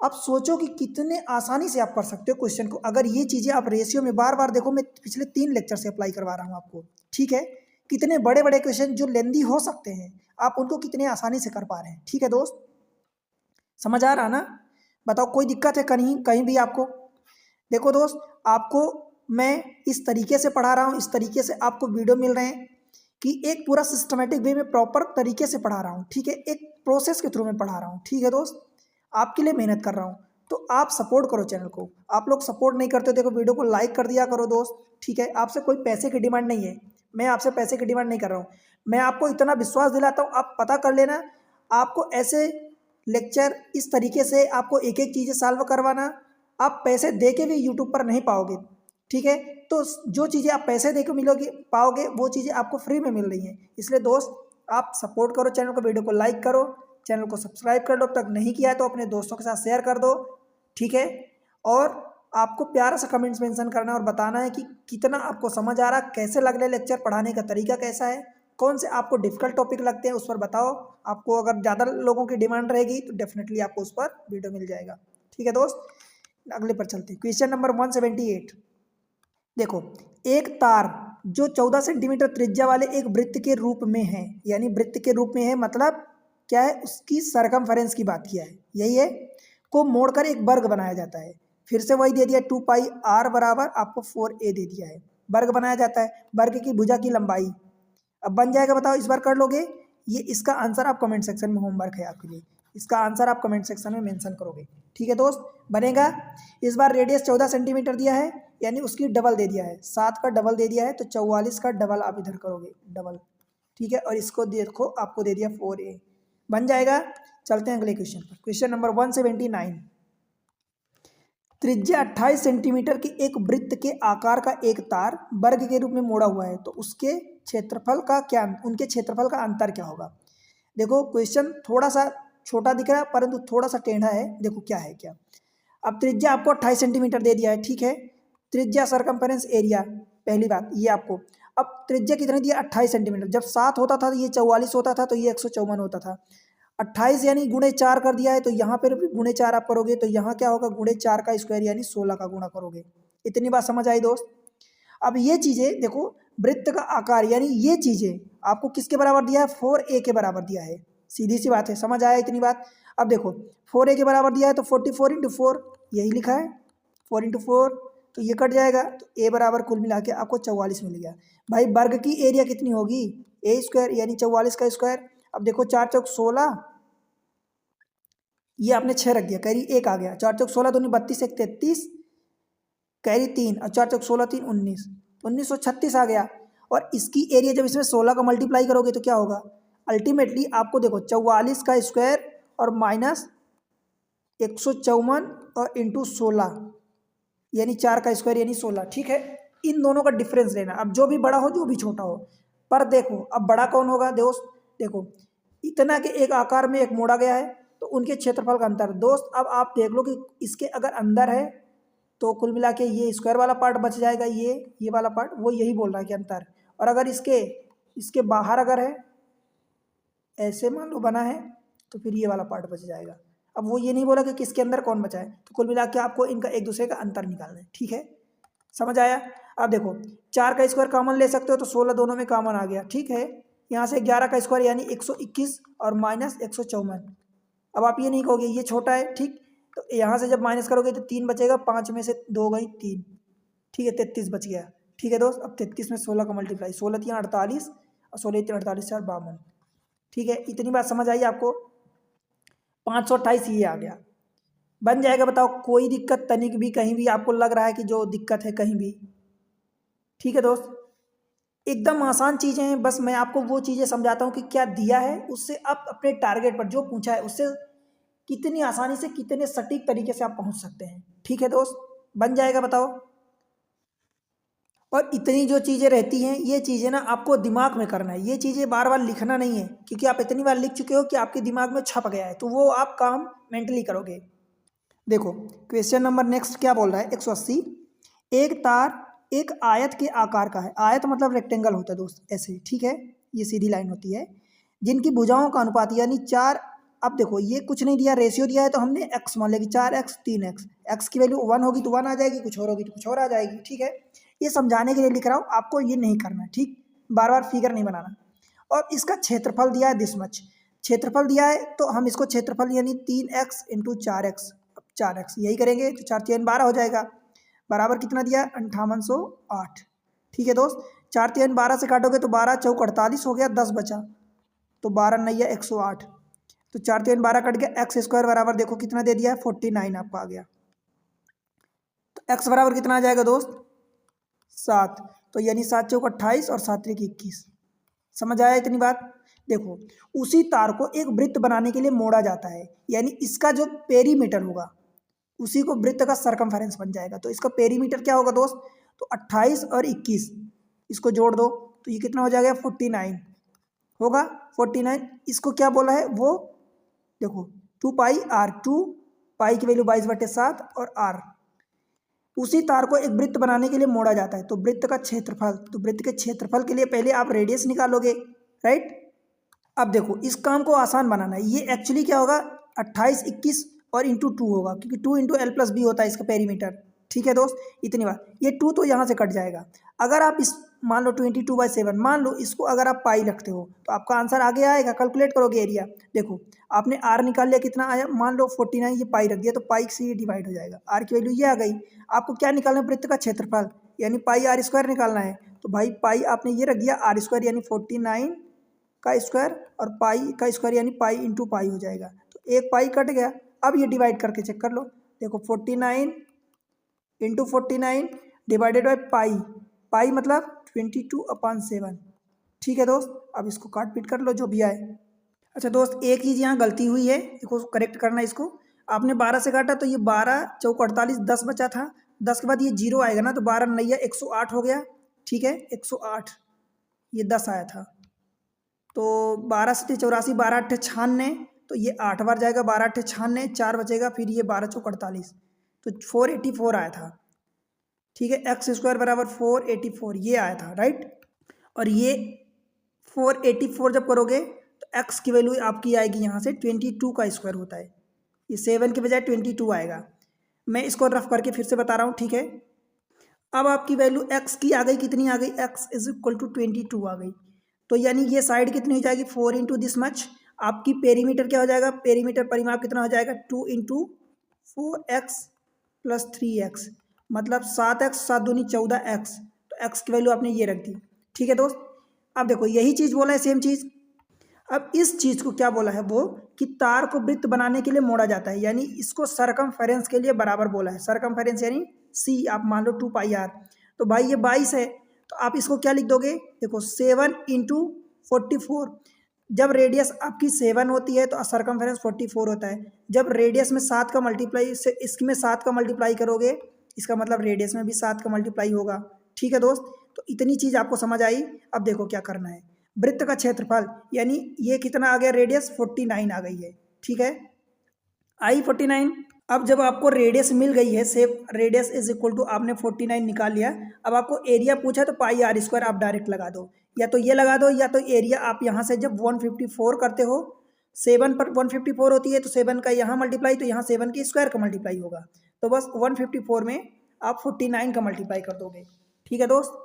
आप सोचो कि कितने आसानी से आप कर सकते हो क्वेश्चन को, अगर ये चीज़ें आप रेशियो में बार बार देखो। मैं पिछले 3 लेक्चर से अप्लाई करवा रहा हूँ आपको, ठीक है? कितने बड़े बड़े क्वेश्चन जो लेंदी हो सकते हैं, आप उनको कितने आसानी से कर पा रहे हैं। ठीक है दोस्त, समझ आ रहा ना? बताओ, कोई दिक्कत है कहीं कहीं भी आपको? देखो दोस्त, आपको मैं इस तरीके से पढ़ा रहा हूँ, इस तरीके से आपको वीडियो मिल रहे हैं कि एक पूरा सिस्टमेटिक वे में प्रॉपर तरीके से पढ़ा रहा हूँ, ठीक है? एक प्रोसेस के थ्रू में पढ़ा रहा हूँ, ठीक है दोस्त? आपके लिए मेहनत कर रहा हूँ, तो आप सपोर्ट करो चैनल को। आप लोग सपोर्ट नहीं करते, देखो वीडियो को लाइक कर दिया करो दोस्त, ठीक है? आपसे कोई पैसे की डिमांड नहीं है, मैं आपसे पैसे की डिमांड नहीं कर रहा हूँ। मैं आपको इतना विश्वास दिलाता हूँ, आप पता कर लेना। आपको ऐसे लेक्चर इस तरीके से आपको एक एक चीज़ें सॉल्व करवाना आप पैसे दे के भी यूट्यूब पर नहीं पाओगे, ठीक है? तो जो चीज़ें आप पैसे दे के मिलोगे पाओगे, वो चीज़ें आपको फ्री में मिल रही हैं। इसलिए दोस्त, आप सपोर्ट करो चैनल को, वीडियो को लाइक करो, चैनल को सब्सक्राइब कर लो, अब तक नहीं किया है तो अपने दोस्तों के साथ शेयर कर दो, ठीक है? और आपको प्यारा सा कमेंट्स मेंशन करना है और बताना है कि कितना आपको समझ आ रहा, कैसे लग रहे लेक्चर, पढ़ाने का तरीका कैसा है, कौन से आपको डिफिकल्ट टॉपिक लगते हैं उस पर बताओ। आपको अगर ज़्यादा लोगों की डिमांड रहेगी तो डेफिनेटली आपको उस पर वीडियो मिल जाएगा। ठीक है दोस्त, अगले पर चलते हैं। Question number 178। देखो, एक तार जो 14 सेंटीमीटर त्रिज्या वाले एक वृत्त के रूप में है, यानी वृत्त के रूप में है मतलब क्या है, उसकी सरकमफेरेंस की बात किया है, यही है, को मोड़कर एक वर्ग बनाया जाता है। फिर से वही दे दिया, 2πr बराबर आपको 4a दे दिया है, वर्ग बनाया जाता है, वर्ग की भुजा की लंबाई। अब बन जाएगा, बताओ इस बार कर लोगे? ये इसका आंसर आप कमेंट सेक्शन में, होमवर्क है आपके लिए, इसका आंसर आप कमेंट सेक्शन में मेंशन करोगे, ठीक है दोस्त? बनेगा। इस बार रेडियस 14 सेंटीमीटर दिया है, यानी उसकी डबल दे दिया है, 7 का डबल दे दिया है, तो 44 का डबल आप इधर करोगे, डबल, ठीक है? और इसको देखो आपको दे दिया 4a, बन जाएगा। चलते हैं अगले क्वेश्चन पर। Question number 179। त्रिज्या 28 सेंटीमीटर की एक वृत्त के आकार का एक तार वर्ग के रूप में मोड़ा हुआ है, तो उसके क्षेत्रफल का क्या, उनके क्षेत्रफल का अंतर क्या होगा? देखो, क्वेश्चन थोड़ा सा छोटा दिख रहा है परंतु थोड़ा सा टेढ़ा है। देखो क्या है क्या। अब त्रिज्या आपको 28 सेंटीमीटर दे दिया है, ठीक है? त्रिज्या सरकमफेरेंस एरिया, पहली बात ये आपको। अब त्रिज्या कितनी दिया? 28 सेंटीमीटर। जब 7 होता था तो ये 44 होता था, तो ये 154 होता था। 28 यानी गुणे 4 कर दिया है, तो यहाँ पर भी गुणे 4 आप करोगे, तो यहाँ क्या होगा, गुणे 4 का स्क्वायर यानी 16 का गुणा करोगे। इतनी बात समझ आई दोस्त? अब ये चीज़ें देखो, वृत्त का आकार यानी ये चीज़ें आपको किसके बराबर दिया है? 4a के बराबर दिया है, सीधी सी बात है, समझ आया इतनी बात? अब देखो 4a के बराबर दिया है, तो 44 × 4 यही लिखा है, 4 × 4, तो ये कट जाएगा, तो a बराबर कुल मिला के आपको 44 मिल गया। भाई वर्ग की एरिया कितनी होगी? a² यानी 44 का स्क्वायर। अब देखो 4 चौक 16, ये आपने 6 रख दिया, कैरी 1 आ गया, 4 चौक 16 दूनी 32, 1 33, कैरी 3, और 4 चौक 16 3 19, 1936 आ गया। और इसकी एरिया जब इसमें 16 का मल्टीप्लाई करोगे तो क्या होगा? अल्टीमेटली आपको देखो 44 का स्क्वायर और माइनस 154 और इंटू 16 यानी 4 का स्क्वायर यानी 16, ठीक है? इन दोनों का डिफरेंस लेना, अब जो भी बड़ा हो जो भी छोटा हो। पर देखो अब बड़ा कौन होगा दोस्त? देखो इतना के एक आकार में एक मोड़ा गया है, तो उनके क्षेत्रफल का अंतर दोस्त। अब आप देख लो कि इसके अगर अंदर है तो कुल मिला के ये स्क्वायर वाला पार्ट बच जाएगा, ये वाला पार्ट, वो यही बोल रहा है कि अंतर। और अगर इसके बाहर अगर है, ऐसे मान लो बना है, तो फिर ये वाला पार्ट बच जाएगा। अब वो ये नहीं बोला कि किसके अंदर कौन बचा है, तो कुल मिला के आपको इनका एक दूसरे का अंतर निकालना है, ठीक है? समझ आया। अब देखो 4 का स्क्वायर कॉमन ले सकते हो तो 16 दोनों में कॉमन आ गया, ठीक है। यहाँ से 11 का स्क्वायर यानी 121 और माइनस 154। अब आप ये नहीं कहोगे ये छोटा है, ठीक, तो यहाँ से जब माइनस करोगे तो 3 बचेगा, 5 में से 2 गई 3, ठीक है, 33 बच गया। ठीक है दोस्त, अब 33 में 16 का मल्टीप्लाई, 16 3 48 और 16 3 48 4 52। ठीक है, इतनी बात समझ आई आपको। 528 ये आ गया, बन जाएगा। बताओ कोई दिक्कत तनिक भी कहीं भी आपको लग रहा है कि जो दिक्कत है कहीं भी? ठीक है दोस्त, एकदम आसान चीज़ें हैं, बस मैं आपको वो चीज़ें समझाता हूँ कि क्या दिया है, उससे आप अपने टारगेट पर जो पूछा है उससे कितनी आसानी से कितने सटीक तरीके से आप पहुँच सकते हैं। ठीक है दोस्त, बन जाएगा, बताओ। और इतनी जो चीज़ें रहती हैं ये चीज़ें ना आपको दिमाग में करना है, ये चीज़ें बार बार लिखना नहीं है, क्योंकि आप इतनी बार लिख चुके हो कि आपके दिमाग में छप गया है, तो वो आप काम मेंटली करोगे। देखो क्वेश्चन नंबर नेक्स्ट क्या बोल रहा है, 180। एक तार एक आयत के आकार का है, आयत मतलब रेक्टेंगल होता है दोस्त, ऐसे, ठीक है, ये सीधी लाइन होती है, जिनकी भुजाओं का अनुपात यानी 4। अब देखो ये कुछ नहीं दिया, रेशियो दिया है, तो हमने x मान लिया कि 4x 3x, x की वैल्यू 1 होगी तो 1 आ जाएगी, कुछ और होगी तो कुछ और आ जाएगी। ठीक है, ये समझाने के लिए लिख रहा हूँ, आपको ये नहीं करना है, ठीक, बार बार फिगर नहीं बनाना। और इसका क्षेत्रफल दिया है दिस मच, क्षेत्रफल दिया है तो हम इसको क्षेत्रफल यानी 3x इंटू 4x, 4x यही करेंगे तो 4 3 12 हो जाएगा, बराबर कितना दिया 5808। ठीक है दोस्त, 4 3 12 से काटोगे तो 12 चौक 48 हो गया, 10 बचा, तो 12 नैया 108, तो 4 3 12 कट गया, एक्स स्क्वायर बराबर देखो कितना दे दिया है 49 आपका आ गया। तो एक्स बराबर कितना आ जाएगा दोस्त 7, तो यानी 7 चौक 28 और 7 3 21। समझ आया इतनी बात। देखो उसी तार को एक वृत्त बनाने के लिए मोड़ा जाता है, यानी इसका जो पेरीमीटर होगा उसी को वृत्त का सरकमफेरेंस बन जाएगा। तो इसका पेरीमीटर क्या होगा दोस्त, तो 28 और 21 इसको जोड़ दो तो ये कितना हो जाएगा 49 होगा, 49। इसको क्या बोला है वो देखो 2 पाई आर, 2 पाई की वैल्यू 22/7 और आर। उसी तार को एक वृत्त बनाने के लिए मोड़ा जाता है, तो वृत्त का क्षेत्रफल, तो वृत्त के क्षेत्रफल के लिए पहले आप रेडियस निकालोगे, राइट। अब देखो इस काम को आसान बनाना है, ये एक्चुअली क्या होगा 28 21 और इंटू 2 होगा, क्योंकि 2 इंटू एल प्लस बी होता है इसका पेरीमीटर। ठीक है दोस्त, इतनी बात, ये 2 तो यहाँ से कट जाएगा। अगर आप इस मान लो 22/7 मान लो, इसको अगर आप पाई रखते हो तो आपका आंसर आगे आएगा, कैलकुलेट करोगे एरिया। देखो आपने आर निकाल लिया, कितना आया, मान लो 49, ये पाई रख दिया तो पाई से ये डिवाइड हो जाएगा, आर की वैल्यू ये आ गई। आपको क्या निकालना है, वृत्त का क्षेत्रफल यानी पाई आर स्क्वायर निकालना है, तो भाई पाई आपने ये रख दिया आर स्क्वायर यानी 49 का स्क्वायर और पाई का स्क्वायर यानी पाई इंटू पाई हो जाएगा, तो एक पाई कट गया। अब ये डिवाइड करके चेक कर लो, देखो 49 इंटू 49 डिवाइडेड बाई पाई, पाई मतलब 22/7। ठीक है दोस्त, अब इसको काट पीट कर लो जो भी आए। अच्छा दोस्त एक चीज़ यहाँ गलती हुई है, देखो करेक्ट करना इसको। आपने 12 से काटा तो ये 12 चौक 48 10 बचा था, 10 के बाद ये 0 आएगा ना, तो 12 नैया 108 हो गया। ठीक है 108, ये 10 आया था, तो 12 से 84, 12 8 96, तो ये 8 बार जाएगा, 12 8 96, 4 बचेगा, फिर ये 12 चौक 48, तो 484 आया था। ठीक है, एक्स स्क्वायर बराबर 484 ये आया था, राइट। और ये 484 जब करोगे तो एक्स की वैल्यू आपकी आएगी यहाँ से 22 का स्क्वायर होता है, ये 7 के बजाय 22 आएगा। मैं इसको रफ करके फिर से बता रहा हूँ, ठीक है। अब आपकी वैल्यू एक्स की आ गई, कितनी आ गई, एक्स इज इक्वल टू 22 आ गई, तो यानी ये साइड कितनी हो जाएगी 4 इंटू दिस मच। आपकी पेरीमीटर क्या हो जाएगा, पेरीमीटर परिमाप कितना हो जाएगा 2 इंटू 4x प्लस 3x, मतलब 7x 7 दूनी 14x, तो x की वैल्यू आपने ये रख दी। ठीक है दोस्त, अब देखो यही चीज़ बोला है, सेम चीज़। अब इस चीज़ को क्या बोला है वो, कि तार को वृत्त बनाने के लिए मोड़ा जाता है, यानी इसको सरकमफेरेंस के लिए बराबर बोला है। सरकमफेरेंस यानी सी, आप मान लो 2 पाई आर, तो भाई ये 22 है, तो आप इसको क्या लिख दोगे, देखो 7 इंटू 44। जब रेडियस आपकी 7 होती है तो सरकमफेरेंस 44 होता है। जब रेडियस में 7 का मल्टीप्लाई से इसमें 7 का मल्टीप्लाई करोगे, इसका मतलब रेडियस में भी 7 का मल्टीप्लाई होगा। ठीक है दोस्त, तो इतनी चीज़ आपको समझ आई। अब देखो क्या करना है, वृत्त का क्षेत्रफल यानी ये कितना आ गया, रेडियस 49 आ गई है। ठीक है, आई 49। अब जब आपको रेडियस मिल गई है, safe radius is equal to आपने 49 निकाल लिया, अब आपको एरिया पूछा तो पाई आर स्क्वायर आप डायरेक्ट लगा दो, या तो ये लगा दो, या तो एरिया आप यहाँ से जब 154 करते हो, 7 पर 154 होती है तो 7 का यहाँ मल्टीप्लाई, तो यहाँ 7 के स्क्वायर का मल्टीप्लाई होगा, तो बस 154 में आप 49 का मल्टीप्लाई कर दोगे। ठीक है दोस्त,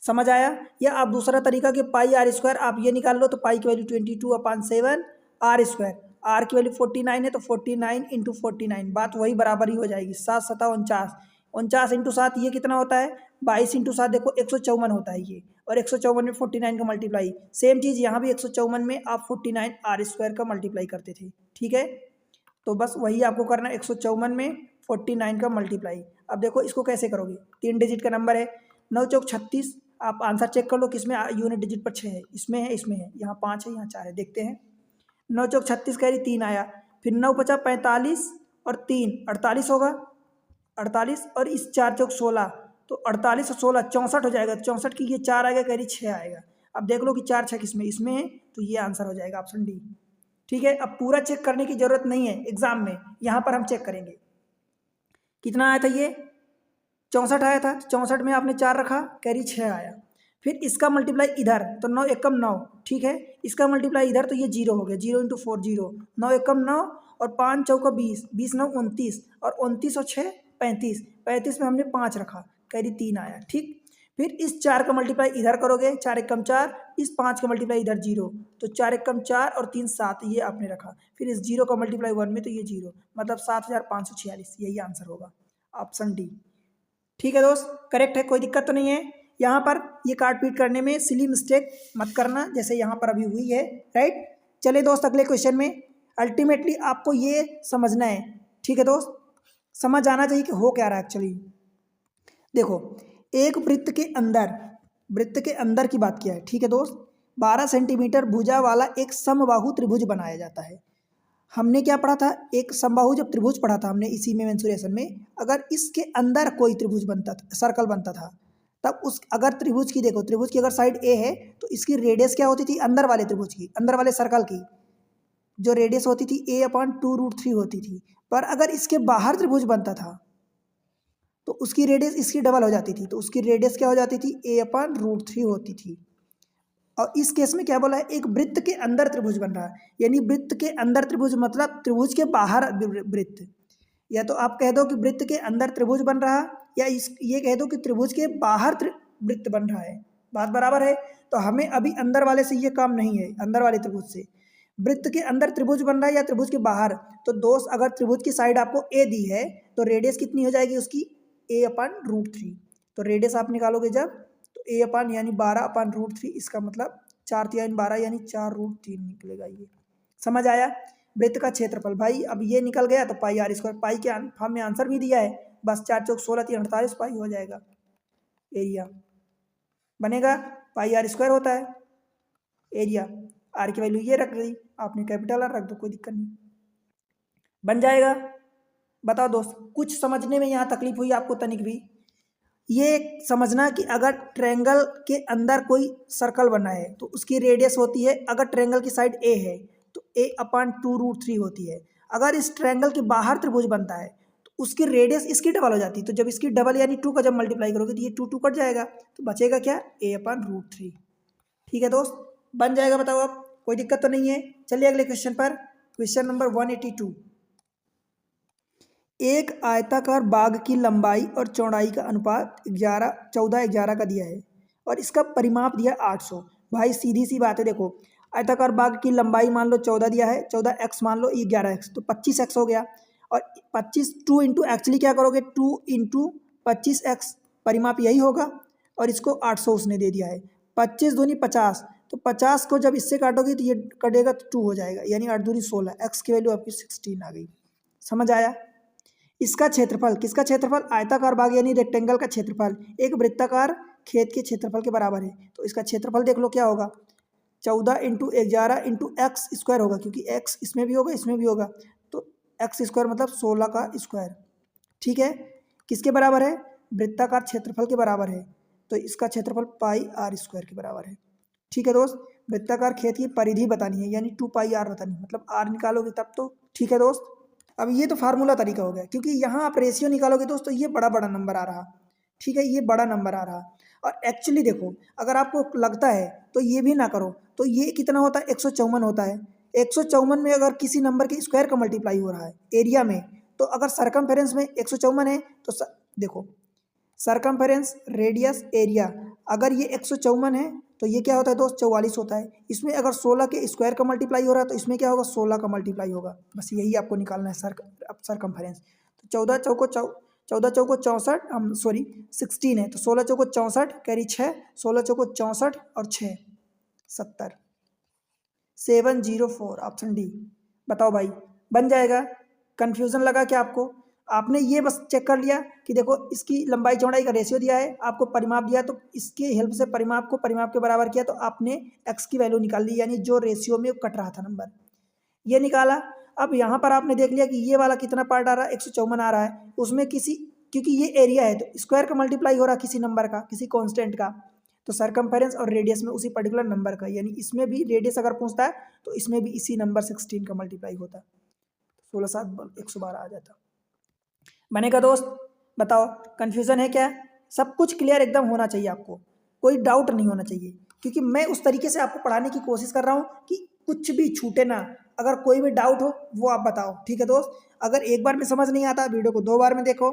समझ आया? या आप दूसरा तरीका कि पाई आर स्क्वायर आप ये निकाल लो, तो पाई की वैल्यू 22/7 आर स्क्वायर, आर की वैल्यू 49 है तो 49 इंटू 49, बात वही बराबर ही हो जाएगी। 7 7 49, 49 इंटू 7 ये कितना होता है? 22 इंटू 7 देखो 154 होता है ये, और 154 में 49 का मल्टीप्लाई। सेम चीज़ यहाँ भी 154 में आप 49 आर स्क्वायर का मल्टीप्लाई करते थे। ठीक है, तो बस वही आपको करना है, 154 में 49 का मल्टीप्लाई। अब देखो इसको कैसे करोगे, 3 डिजिट का नंबर है, 9 चौक 36। आप आंसर चेक कर लो किसमें यूनिट डिजिट पर 6 है, इसमें है, इसमें है, यहाँ 5 है, यहाँ 4 है, देखते हैं। 9 चौक 36 कह रही 3 आया, फिर 9 पचा 45 और 3 48 होगा, 48 और इस 4 चौक 16, तो 48 और 16 64 हो जाएगा, 64 की ये 4 आएगा, कह रही 6 आएगा। अब देख लो कि 4 6 किसमें, इसमें है, तो ये आंसर हो जाएगा ऑप्शन डी। ठीक है, अब पूरा चेक करने की जरूरत नहीं है एग्जाम में, यहाँ पर हम चेक करेंगे कितना आया था। ये 64 आया था, 64 में आपने 4 रखा, कैरी 6 आया। फिर इसका मल्टीप्लाई इधर, तो 9 एकम 9, ठीक है, इसका मल्टीप्लाई इधर, तो ये 0 हो गया, 0 इंटू 4 0, 9 एकम 9 और 5 चौका 20, 20 9 29, और 29 और 6 35, 35 में हमने 5 रखा, कैरी 3 आया। ठीक, फिर इस 4 का मल्टीप्लाई इधर करोगे, 4 एकम 4, इस 5 का मल्टीप्लाई इधर 0, तो 4 एकम 4 और 3 7, ये आपने रखा। फिर इस 0 का मल्टीप्लाई 1 में, तो ये 0, मतलब 7546, यही आंसर होगा, ऑप्शन डी। ठीक है दोस्त, करेक्ट है, कोई दिक्कत तो नहीं है। यहाँ पर ये काट पीट करने में सिली मिस्टेक मत करना, जैसे यहाँ पर अभी हुई है, राइट। चले दोस्त अगले क्वेश्चन में। अल्टीमेटली आपको ये समझना है, ठीक है दोस्त, समझ आना चाहिए कि हो क्या रहा है एक्चुअली। देखो, एक वृत्त के अंदर की बात किया है, ठीक है दोस्त। 12 सेंटीमीटर भुजा वाला एक समबाहु त्रिभुज बनाया जाता है। हमने क्या पढ़ा था, एक समबाहु जब त्रिभुज पढ़ा था हमने इसी में मेंसुरेशन में, अगर इसके अंदर कोई त्रिभुज बनता था, सर्कल बनता था, तब उस अगर त्रिभुज की देखो, त्रिभुज की अगर साइड ए है तो इसकी रेडियस क्या होती थी, अंदर वाले त्रिभुज की, अंदर वाले सर्कल की जो रेडियस होती थी a/2√3 होती थी। पर अगर इसके बाहर त्रिभुज बनता था तो उसकी रेडियस इसकी डबल हो जाती थी, तो उसकी रेडियस क्या हो जाती थी, a/√3 होती थी। और इस केस में क्या बोला है, एक वृत्त के अंदर त्रिभुज बन रहा है, यानी वृत्त के अंदर त्रिभुज मतलब त्रिभुज के बाहर वृत्त। या तो आप कह दो कि वृत्त के अंदर त्रिभुज बन रहा, या ये कह दो कि त्रिभुज के बाहर वृत्त बन रहा है, बात बराबर है। तो हमें अभी अंदर वाले से ये काम नहीं है, अंदर वाले त्रिभुज से। वृत्त के अंदर त्रिभुज बन रहा है या त्रिभुज के बाहर, तो दोस्त अगर त्रिभुज की साइड आपको ए दी है तो रेडियस कितनी हो जाएगी उसकी, a/√3। तो रेडियस आप निकालोगे जब, तो a/ यानी 12/√3, इसका मतलब 4×3 12 यानी 4√3 निकलेगा। ये समझ आया। वृत्त का क्षेत्रफल भाई, अब ये निकल गया तो पाई आर स्क्वायर, पाई के फॉर्म में आंसर भी दिया है, बस 4 चौक 16 3 48 पाई हो जाएगा, एरिया बनेगा, पाई आर स्क्वायर होता है एरिया। आर की वैल्यू ये रख दी आपने, कैपिटल आर रख दो, कोई दिक्कत नहीं, बन जाएगा। बताओ दोस्त, कुछ समझने में यहाँ तकलीफ हुई आपको तनिक भी? ये समझना कि अगर ट्रायंगल के अंदर कोई सर्कल बना है तो उसकी रेडियस होती है, अगर ट्रायंगल की साइड ए है तो a/2√3 होती है। अगर इस ट्रायंगल के बाहर त्रिभुज बनता है तो उसकी रेडियस इसकी डबल हो जाती है, तो जब इसकी डबल यानी 2 का जब मल्टीप्लाई करोगे तो ये 2 2 कट जाएगा, तो बचेगा क्या, a/√3। ठीक है दोस्त, बन जाएगा। बताओ अब, कोई दिक्कत तो नहीं है। चलिए अगले क्वेश्चन पर, क्वेश्चन नंबर 182। एक आयताकार बाग की लंबाई और चौड़ाई का अनुपात 14 का दिया है और इसका परिमाप दिया 800। भाई सीधी सी बात है, देखो आयताकार बाग की लंबाई मान लो 14 दिया है, 14x मान लो, ये 11x, तो 25x हो गया। और 25 2 इंटू एक्चुअली क्या करोगे, 2 इंटू 25x, परिमाप यही होगा, और इसको 800 उसने दे दिया है। 25 दूनी 50, तो 50 को जब इससे काटोगे तो ये कटेगा तो 2 हो जाएगा, यानी 8 दूनी 16, x की वैल्यू आपकी 16 आ गई। समझ आया। इसका क्षेत्रफल, किसका क्षेत्रफल, आयताकार बाग यानी रेक्टेंगल का क्षेत्रफल एक वृत्ताकार खेत के क्षेत्रफल के बराबर है। तो इसका क्षेत्रफल देख लो क्या होगा, 14 इंटू 11 इंटू एक्स स्क्वायर होगा, क्योंकि x इसमें भी होगा इसमें भी होगा, तो एक्स स्क्वायर मतलब 16 का स्क्वायर। ठीक है, किसके बराबर है, वृत्ताकार क्षेत्रफल के बराबर है, तो इसका क्षेत्रफल पाई आर स्क्वायर के बराबर है। ठीक है दोस्त, वृत्ताकार खेत की परिधि बतानी है, यानी 2 पाई आर बतानी है, मतलब आर निकालोगे तब तो। ठीक है दोस्त, अब ये तो फार्मूला तरीका हो गया, क्योंकि यहाँ आप रेशियो निकालोगे दोस्तों ये बड़ा बड़ा नंबर आ रहा। ठीक है, ये बड़ा नंबर आ रहा। और एक्चुअली देखो, अगर आपको लगता है तो ये भी ना करो, तो ये कितना होता है, 154 होता है। 154 में अगर किसी नंबर के स्क्वायर का मल्टीप्लाई हो रहा है एरिया में, तो अगर सरकमफेरेंस में 154 है तो देखो सरकमफेरेंस, रेडियस, एरिया, अगर ये 154 है तो ये क्या होता है दोस्त 44 होता है। इसमें अगर 16 के स्क्वायर का मल्टीप्लाई हो रहा है तो इसमें क्या होगा 16 का मल्टीप्लाई होगा। बस यही आपको निकालना है सरकमफेरेंस। तो 14 चौको 64, हम सॉरी 16 है तो 16 चौको 64 कैरी 6, 16 चौको 64 और 6 70, 704 ऑप्शन डी। बताओ भाई बन जाएगा? कन्फ्यूज़न लगा क्या आपको? आपने ये बस चेक कर लिया कि देखो इसकी लंबाई चौड़ाई का रेशियो दिया है, आपको परिमाप दिया तो इसके हेल्प से परिमाप को परिमाप के बराबर किया तो आपने एक्स की वैल्यू निकाल ली, यानी जो रेशियो में कट रहा था नंबर ये निकाला। अब यहाँ पर आपने देख लिया कि ये वाला कितना पार्ट आ रहा है 154 आ रहा है, उसमें किसी क्योंकि ये एरिया है तो स्क्वायर का मल्टीप्लाई हो रहा है किसी नंबर का, किसी कॉन्स्टेंट का, तो सरकमफेरेंस और रेडियस में उसी पर्टिकुलर नंबर का, यानी इसमें भी रेडियस अगर पूछता है तो इसमें भी इसी नंबर 16 का मल्टीप्लाई होता, 16 7 112 आ जाता। बनेगा दोस्त? बताओ कन्फ्यूज़न है क्या? सब कुछ क्लियर एकदम होना चाहिए आपको, कोई डाउट नहीं होना चाहिए, क्योंकि मैं उस तरीके से आपको पढ़ाने की कोशिश कर रहा हूँ कि कुछ भी छूटे ना। अगर कोई भी डाउट हो वो आप बताओ, ठीक है दोस्त? अगर एक बार में समझ नहीं आता वीडियो को 2 बार में देखो।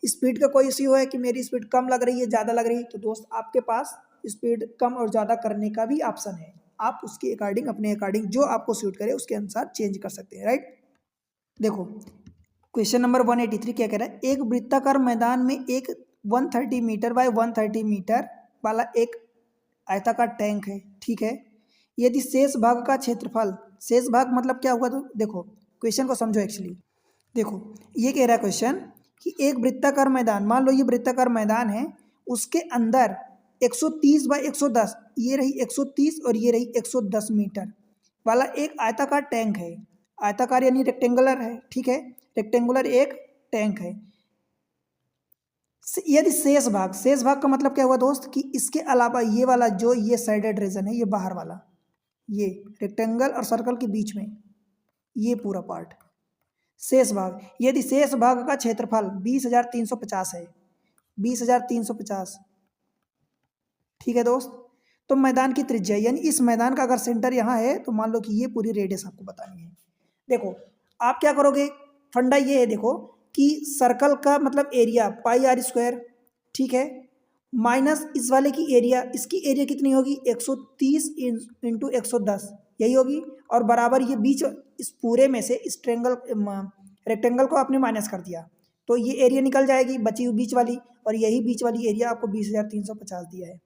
स्पीड का कोई इश्यू है कि मेरी स्पीड कम लग रही है ज़्यादा लग रही है, तो दोस्त आपके पास स्पीड कम और ज़्यादा करने का भी ऑप्शन है, आप उसके अकॉर्डिंग अपने अकॉर्डिंग जो आपको सूट करे उसके अनुसार चेंज कर सकते हैं, राइट? देखो क्वेश्चन नंबर 183 क्या कह रहा है, एक वृत्ताकार मैदान में एक 130 मीटर बाय 130 मीटर वाला एक आयताकार टैंक है, ठीक है? यदि शेष भाग का क्षेत्रफल, शेष भाग मतलब क्या हुआ, तो देखो क्वेश्चन को समझो एक्चुअली। देखो ये कह रहा है क्वेश्चन कि एक वृत्ताकार मैदान, मान लो ये वृत्ताकार मैदान है, उसके अंदर 130 बाय 110, ये रही 130 और ये रही 110 मीटर वाला एक आयताकार टैंक है। आयताकार यानी रेक्टेंगुलर है, ठीक है? रेक्टेंगुलर एक टैंक है। यदि शेष भाग, शेष भाग का मतलब क्या हुआ दोस्त कि इसके अलावा ये वाला जो ये साइडेड रीजन है, ये बाहर वाला, ये रेक्टेंगल और सर्कल के बीच में ये पूरा पार्ट शेष भाग, यदि शेष भाग का क्षेत्रफल 20,350 है, 20,350, ठीक है दोस्त? तो मैदान की त्रिज्या, यानी इस मैदान का अगर सेंटर यहाँ है तो मान लो कि ये पूरी रेडियस आपको बतानी है। देखो आप क्या करोगे, फंडा ये है देखो कि सर्कल का मतलब एरिया पाई आर स्क्वायर, ठीक है, माइनस इस वाले की एरिया, इसकी एरिया कितनी होगी 130 इंटू 110 यही होगी, और बराबर ये बीच इस पूरे में से इस रेक्टेंगल को आपने माइनस कर दिया तो ये एरिया निकल जाएगी बची हुई बीच वाली, और यही बीच वाली एरिया आपको 20,350 दिया है,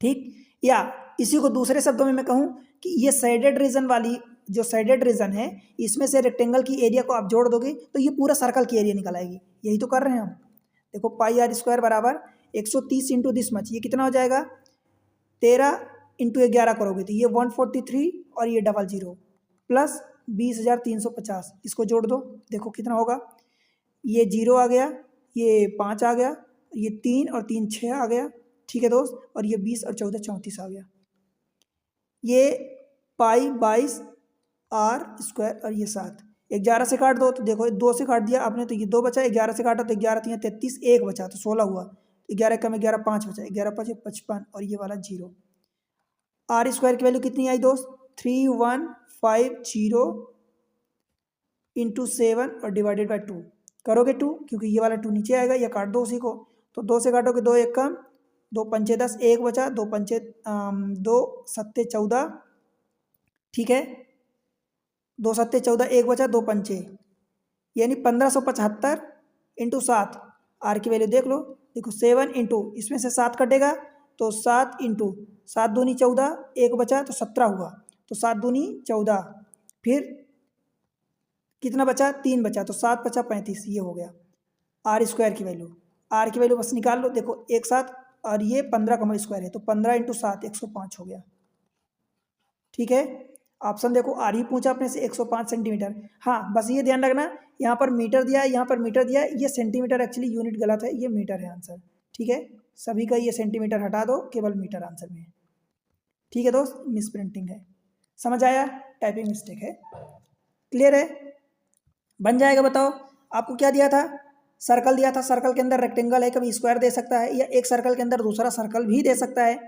ठीक? या इसी को दूसरे शब्दों में मैं कहूँ कि ये साइडेड रीजन वाली जो साइडेड रीजन है इसमें से रेक्टेंगल की एरिया को आप जोड़ दोगे तो ये पूरा सर्कल की एरिया निकल आएगी, यही तो कर रहे हैं हम। देखो पाई आर स्क्वायर बराबर 130 इंटू दिस मच, ये कितना हो जाएगा 13 इंटू 11 करोगे तो ये 143 और ये 00 प्लस 20,350, इसको जोड़ दो, देखो कितना होगा, ये 0 आ गया, ये 5 आ गया, ये 3 और 3 6 आ गया, ठीक है दोस्त, और ये 20 और 14 34 आ गया। ये पाई 22 आर स्क्वायर और ये 7, 11 से काट दो तो देखो 2 से काट दिया आपने तो ये 2 बचा, 11 से काटा तो 11 3 33, 1 बचा तो 16 हुआ, 11 कम 11 5 बचा, 11 5 55 और ये वाला 0। आर स्क्वायर की वैल्यू कितनी आई दोस्त 3150 इंटू 7 और डिवाइडेड बाई 2 करोगे 2, क्योंकि ये वाला 2 नीचे आएगा, या काट दो उसी को, तो 2 से काटोगे 2 1 कम, 2 पंचे 10, 1 बचा, 2 पंचे 2 सत्ते 14, ठीक है, 2 सत्ते 14, 1 बचा, 2 पंचे, यानी 1575 इंटू 7, आर की वैल्यू देख लो, देखो 7 इंटू इसमें से 7 कटेगा तो 7 इंटू 7 दूनी 14, 1 बचा तो 17 हुआ, तो 7 दूनी 14, फिर कितना बचा 3 बचा तो 7 बचा 35, ये हो गया आर स्क्वायर की वैल्यू। आर की वैल्यू बस निकाल लो, देखो एक साथ, और ये 15 का स्क्वायर है तो 15 इंटू 7 105 हो गया, ठीक है? ऑप्शन देखो आर ही पूछा अपने से 105 सेंटीमीटर। हाँ बस ये ध्यान रखना यहाँ पर मीटर दिया है, यहाँ पर मीटर दिया है, ये सेंटीमीटर एक्चुअली यूनिट गलत है, ये मीटर है आंसर, ठीक है? सभी का ये सेंटीमीटर हटा दो, केवल मीटर आंसर में है, ठीक है दोस्त? मिस प्रिंटिंग है, समझ आया? टाइपिंग मिस्टेक है, क्लियर है? बन जाएगा? बताओ आपको क्या दिया था, सर्कल दिया था, सर्कल के अंदर रेक्टेंगल है, कभी स्क्वायर दे सकता है, या एक सर्कल के अंदर दूसरा सर्कल भी दे सकता है।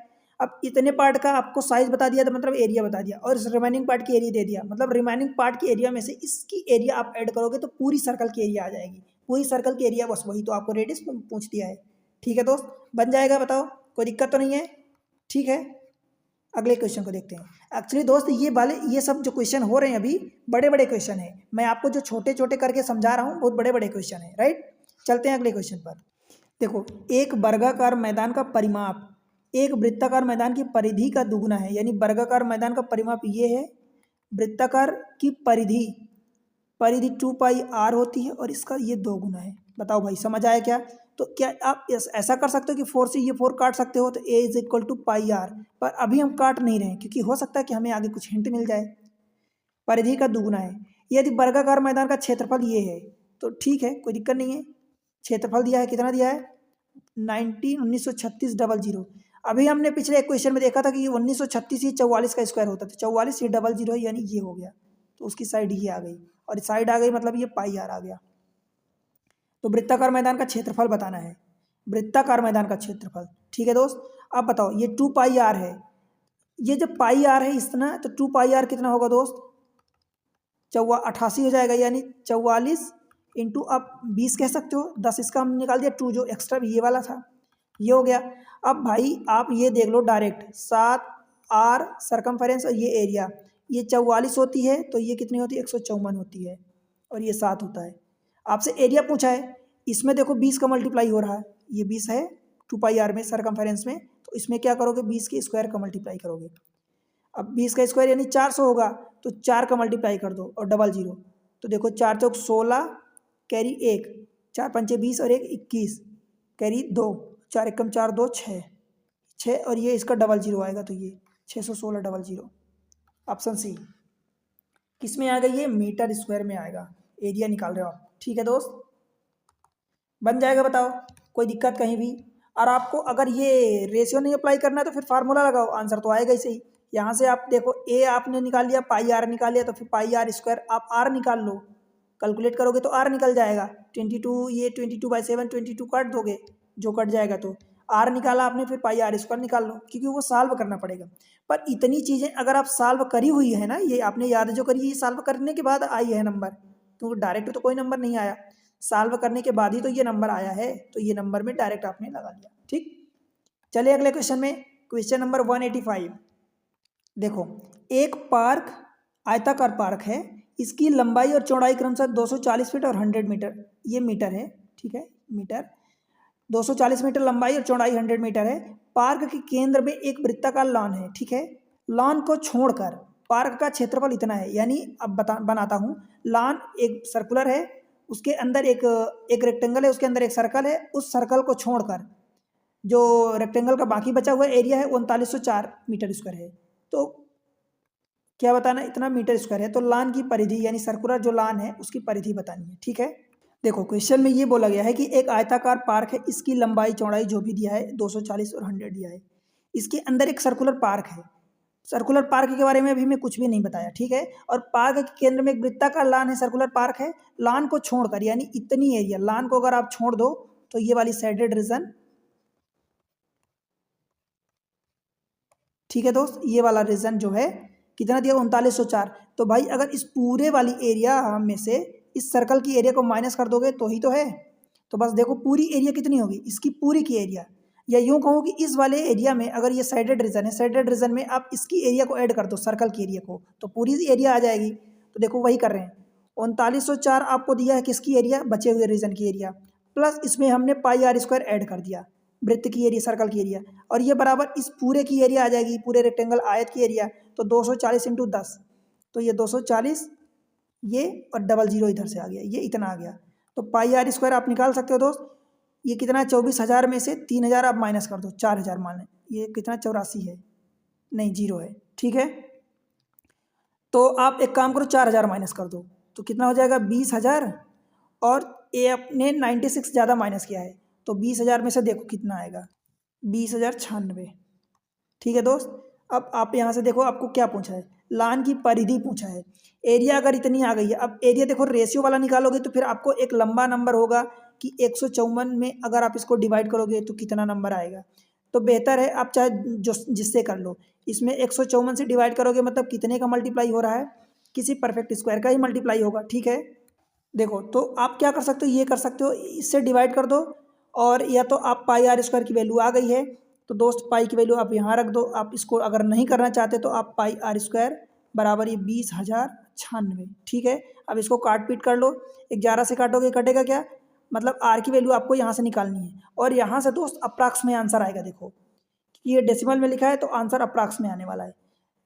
अब इतने पार्ट का आपको साइज बता दिया तो मतलब एरिया बता दिया, और इस रिमेनिंग पार्ट की एरिया दे दिया, मतलब रिमेनिंग पार्ट की एरिया में से इसकी एरिया आप ऐड करोगे तो पूरी सर्कल की एरिया आ जाएगी, पूरी सर्कल की एरिया बस वही, तो आपको रेडियस पूछ दिया है। ठीक है दोस्त, बन जाएगा, बताओ कोई दिक्कत तो नहीं है? ठीक है, अगले क्वेश्चन को देखते हैं। एक्चुअली दोस्त ये सब जो क्वेश्चन हो रहे हैं अभी बड़े बड़े क्वेश्चन है, मैं आपको जो छोटे छोटे करके समझा रहा हूँ बहुत बड़े बड़े क्वेश्चन है, राइट। चलते हैं अगले क्वेश्चन पर। देखो, एक वर्गाकार मैदान का परिमाप एक वृत्ताकार मैदान की परिधि का दुगुना है, यानी वर्गाकार मैदान का परिमाप ये है, वृत्ताकार की परिधि परिधि 2πr होती है और इसका ये 2 गुना है। बताओ भाई, समझ आया क्या? तो क्या आप ऐसा कर सकते हो कि 4 से ये 4 काट सकते हो, तो a = πr, पर अभी हम काट नहीं रहे हैं क्योंकि हो सकता है कि हमें आगे कुछ हिंट मिल जाए। परिधि का दुगुना है, यदि वर्गाकार मैदान का क्षेत्रफल ये है तो ठीक है, कोई दिक्कत नहीं है। क्षेत्रफल दिया है, कितना दिया है? 1936 अभी हमने पिछले एक क्वेश्चन में देखा था कि 1936 ही 44 का स्क्वायर होता था, 44 ये 00 है, यानी ये हो गया, तो उसकी साइड ये आ गई, और साइड आ गई मतलब ये πr आ गया। तो वृत्ताकार मैदान का क्षेत्रफल बताना है, वृत्ताकार मैदान का क्षेत्रफल। ठीक है दोस्त, अब बताओ, ये 2πr है, ये जब πr है इतना, तो 2πr कितना होगा दोस्त? 88 हो जाएगा, यानी 44 इंटू आप 20 कह सकते हो, 10 इसका हम निकाल दिया, 2 जो एक्स्ट्रा ये वाला था ये हो गया। अब भाई आप ये देख लो डायरेक्ट, 7r सरकमफेरेंस और ये एरिया, ये 44 होती है तो ये कितनी होती है? 154 होती है, और ये 7 होता है। आपसे एरिया पूछा है, इसमें देखो 20 का मल्टीप्लाई हो रहा है, ये 20 है 2πr में सरकमफेरेंस में, तो इसमें क्या करोगे? 20 के स्क्वायर का मल्टीप्लाई करोगे। अब 20 का स्क्वायर यानी 400 होगा, तो 4 का मल्टीप्लाई कर दो और 00, तो देखो 4 चौक 16 कैरी 1, 4 पंचे 20 और 1 21 कैरी 2, 4 एकम 4 2 6 और ये इसका 00 आएगा, तो ये 616 00। ऑप्शन सी किस में आ गई? ये मीटर स्क्वायर में आएगा, एरिया निकाल रहे हो आप। ठीक है दोस्त, बन जाएगा, बताओ कोई दिक्कत कहीं भी? और आपको अगर ये रेशियो नहीं अप्लाई करना है तो फिर फार्मूला लगाओ, आंसर तो आएगा ही सही। यहाँ से आप देखो, ए आपने निकाल लिया, πr निकाल लिया, तो फिर πr स्क्वायर आप r निकाल लो, कैलकुलेट करोगे तो r निकल जाएगा। 22 ये 22/7 22 काट दोगे, जो कट जाएगा, तो r निकाला आपने, फिर πr स्क्वायर निकाल लो, क्योंकि वो सॉल्व करना पड़ेगा। पर इतनी चीज़ें अगर आप सॉल्व करी हुई है ना, ये आपने याद जो करी, ये सॉल्व करने के बाद आई है नंबर, तो डायरेक्ट तो कोई नंबर नहीं आया, सॉल्व करने के बाद ही तो ये नंबर आया है, तो ये नंबर में डायरेक्ट आपने लगा लिया। ठीक, चलिए अगले क्वेश्चन में, क्वेश्चन नंबर 185। देखो, एक पार्क आयताकार पार्क है, इसकी लंबाई और चौड़ाई क्रमशः 240 फीट और 100 मीटर, ये मीटर है, ठीक है, मीटर 240 मीटर लंबाई और चौड़ाई 100 मीटर है। पार्क के केंद्र में एक वृत्ताकार लॉन है, ठीक है। लॉन को छोड़कर पार्क का क्षेत्रफल इतना है, यानी अब बनाता हूँ। लॉन एक सर्कुलर है, उसके अंदर एक रेक्टेंगल है, उसके अंदर एक सर्कल है, उस सर्कल को छोड़कर जो रेक्टेंगल का बाकी बचा हुआ एरिया है 3904 मीटर स्क्वायर है। तो क्या बताना? इतना मीटर स्क्वायर है, तो लॉन की परिधि यानी सर्कुलर जो लॉन है उसकी परिधि बतानी है, ठीक है। देखो, क्वेश्चन में ये बोला गया है कि एक आयताकार पार्क है, इसकी लंबाई चौड़ाई जो भी दिया है 240 और 100 दिया है, इसके अंदर एक सर्कुलर पार्क है। सर्कुलर पार्क के बारे में अभी मैं कुछ भी नहीं बताया, ठीक है। और पार्क के केंद्र में एक वृत्ताकार लॉन है, सर्कुलर पार्क है। लॉन को छोड़कर यानी इतनी एरिया, लॉन को अगर आप छोड़ दो तो ये वाली शेडेड रीजन, ठीक है दोस्त, ये वाला रीजन जो है कितना दिया? 3904। तो भाई अगर इस पूरे वाली एरिया में से इस सर्कल की एरिया को माइनस कर दोगे तो ही तो है। तो बस देखो पूरी एरिया कितनी होगी, इसकी पूरी की एरिया, या यूँ कहूँ कि इस वाले एरिया में अगर ये साइडेड रीजन है, साइडेड रीजन में आप इसकी एरिया को ऐड कर दो, सर्कल की एरिया को, तो पूरी एरिया आ जाएगी। तो देखो वही कर रहे हैं, 3904 आपको दिया है किसकी एरिया? बचे हुए रीजन की एरिया, प्लस इसमें हमने πr स्क्वायर ऐड कर दिया, वृत्त की एरिया, सर्कल की एरिया, और ये बराबर इस पूरे की एरिया आ जाएगी, पूरे रेक्टेंगल आयत की एरिया। तो 240 × 10, तो ये 240, ये और 00 इधर से आ गया, ये इतना आ गया। तो πr स्क्वायर आप निकाल सकते हो दोस्त, ये कितना? 24,000 में से 3,000 आप माइनस कर दो, 4,000 मान लें, ये कितना? 84 है, नहीं 0 है, ठीक है। तो आप एक काम करो, 4,000 माइनस कर दो, तो कितना हो जाएगा? 20,000, और ये अपने 96 ज़्यादा माइनस किया है, तो 20,000 में से देखो कितना आएगा? 20,096, ठीक है दोस्त। अब आप यहाँ से देखो, आपको क्या पूछा है? लॉन की परिधि पूछा है। एरिया अगर इतनी आ गई है, अब एरिया देखो रेशियो वाला निकालोगे तो फिर आपको एक लंबा नंबर होगा कि 154 में अगर आप इसको डिवाइड करोगे तो कितना नंबर आएगा। तो बेहतर है आप चाहे जो जिससे कर लो। इसमें 154 से डिवाइड करोगे मतलब कितने का मल्टीप्लाई हो रहा है, किसी परफेक्ट स्क्वायर का ही मल्टीप्लाई होगा। ठीक है, देखो तो आप क्या कर सकते हो, ये कर सकते हो, इससे डिवाइड कर दो, और या तो आप पाई आर स्क्वायर की वैल्यू आ गई है तो दोस्त पाई की वैल्यू आप यहाँ रख दो। आप इसको अगर नहीं करना चाहते तो आप पाई आर स्क्वायर बराबर ये 20,096। ठीक है, अब इसको काट पीट कर लो, 11 से काटोगे कटेगा क्या, मतलब आर की वैल्यू आपको यहाँ से निकालनी है, और यहाँ से दोस्त अप्रॉक्स में आंसर आएगा। देखो ये डेसिमल में लिखा है तो आंसर अप्रॉक्स में आने वाला है।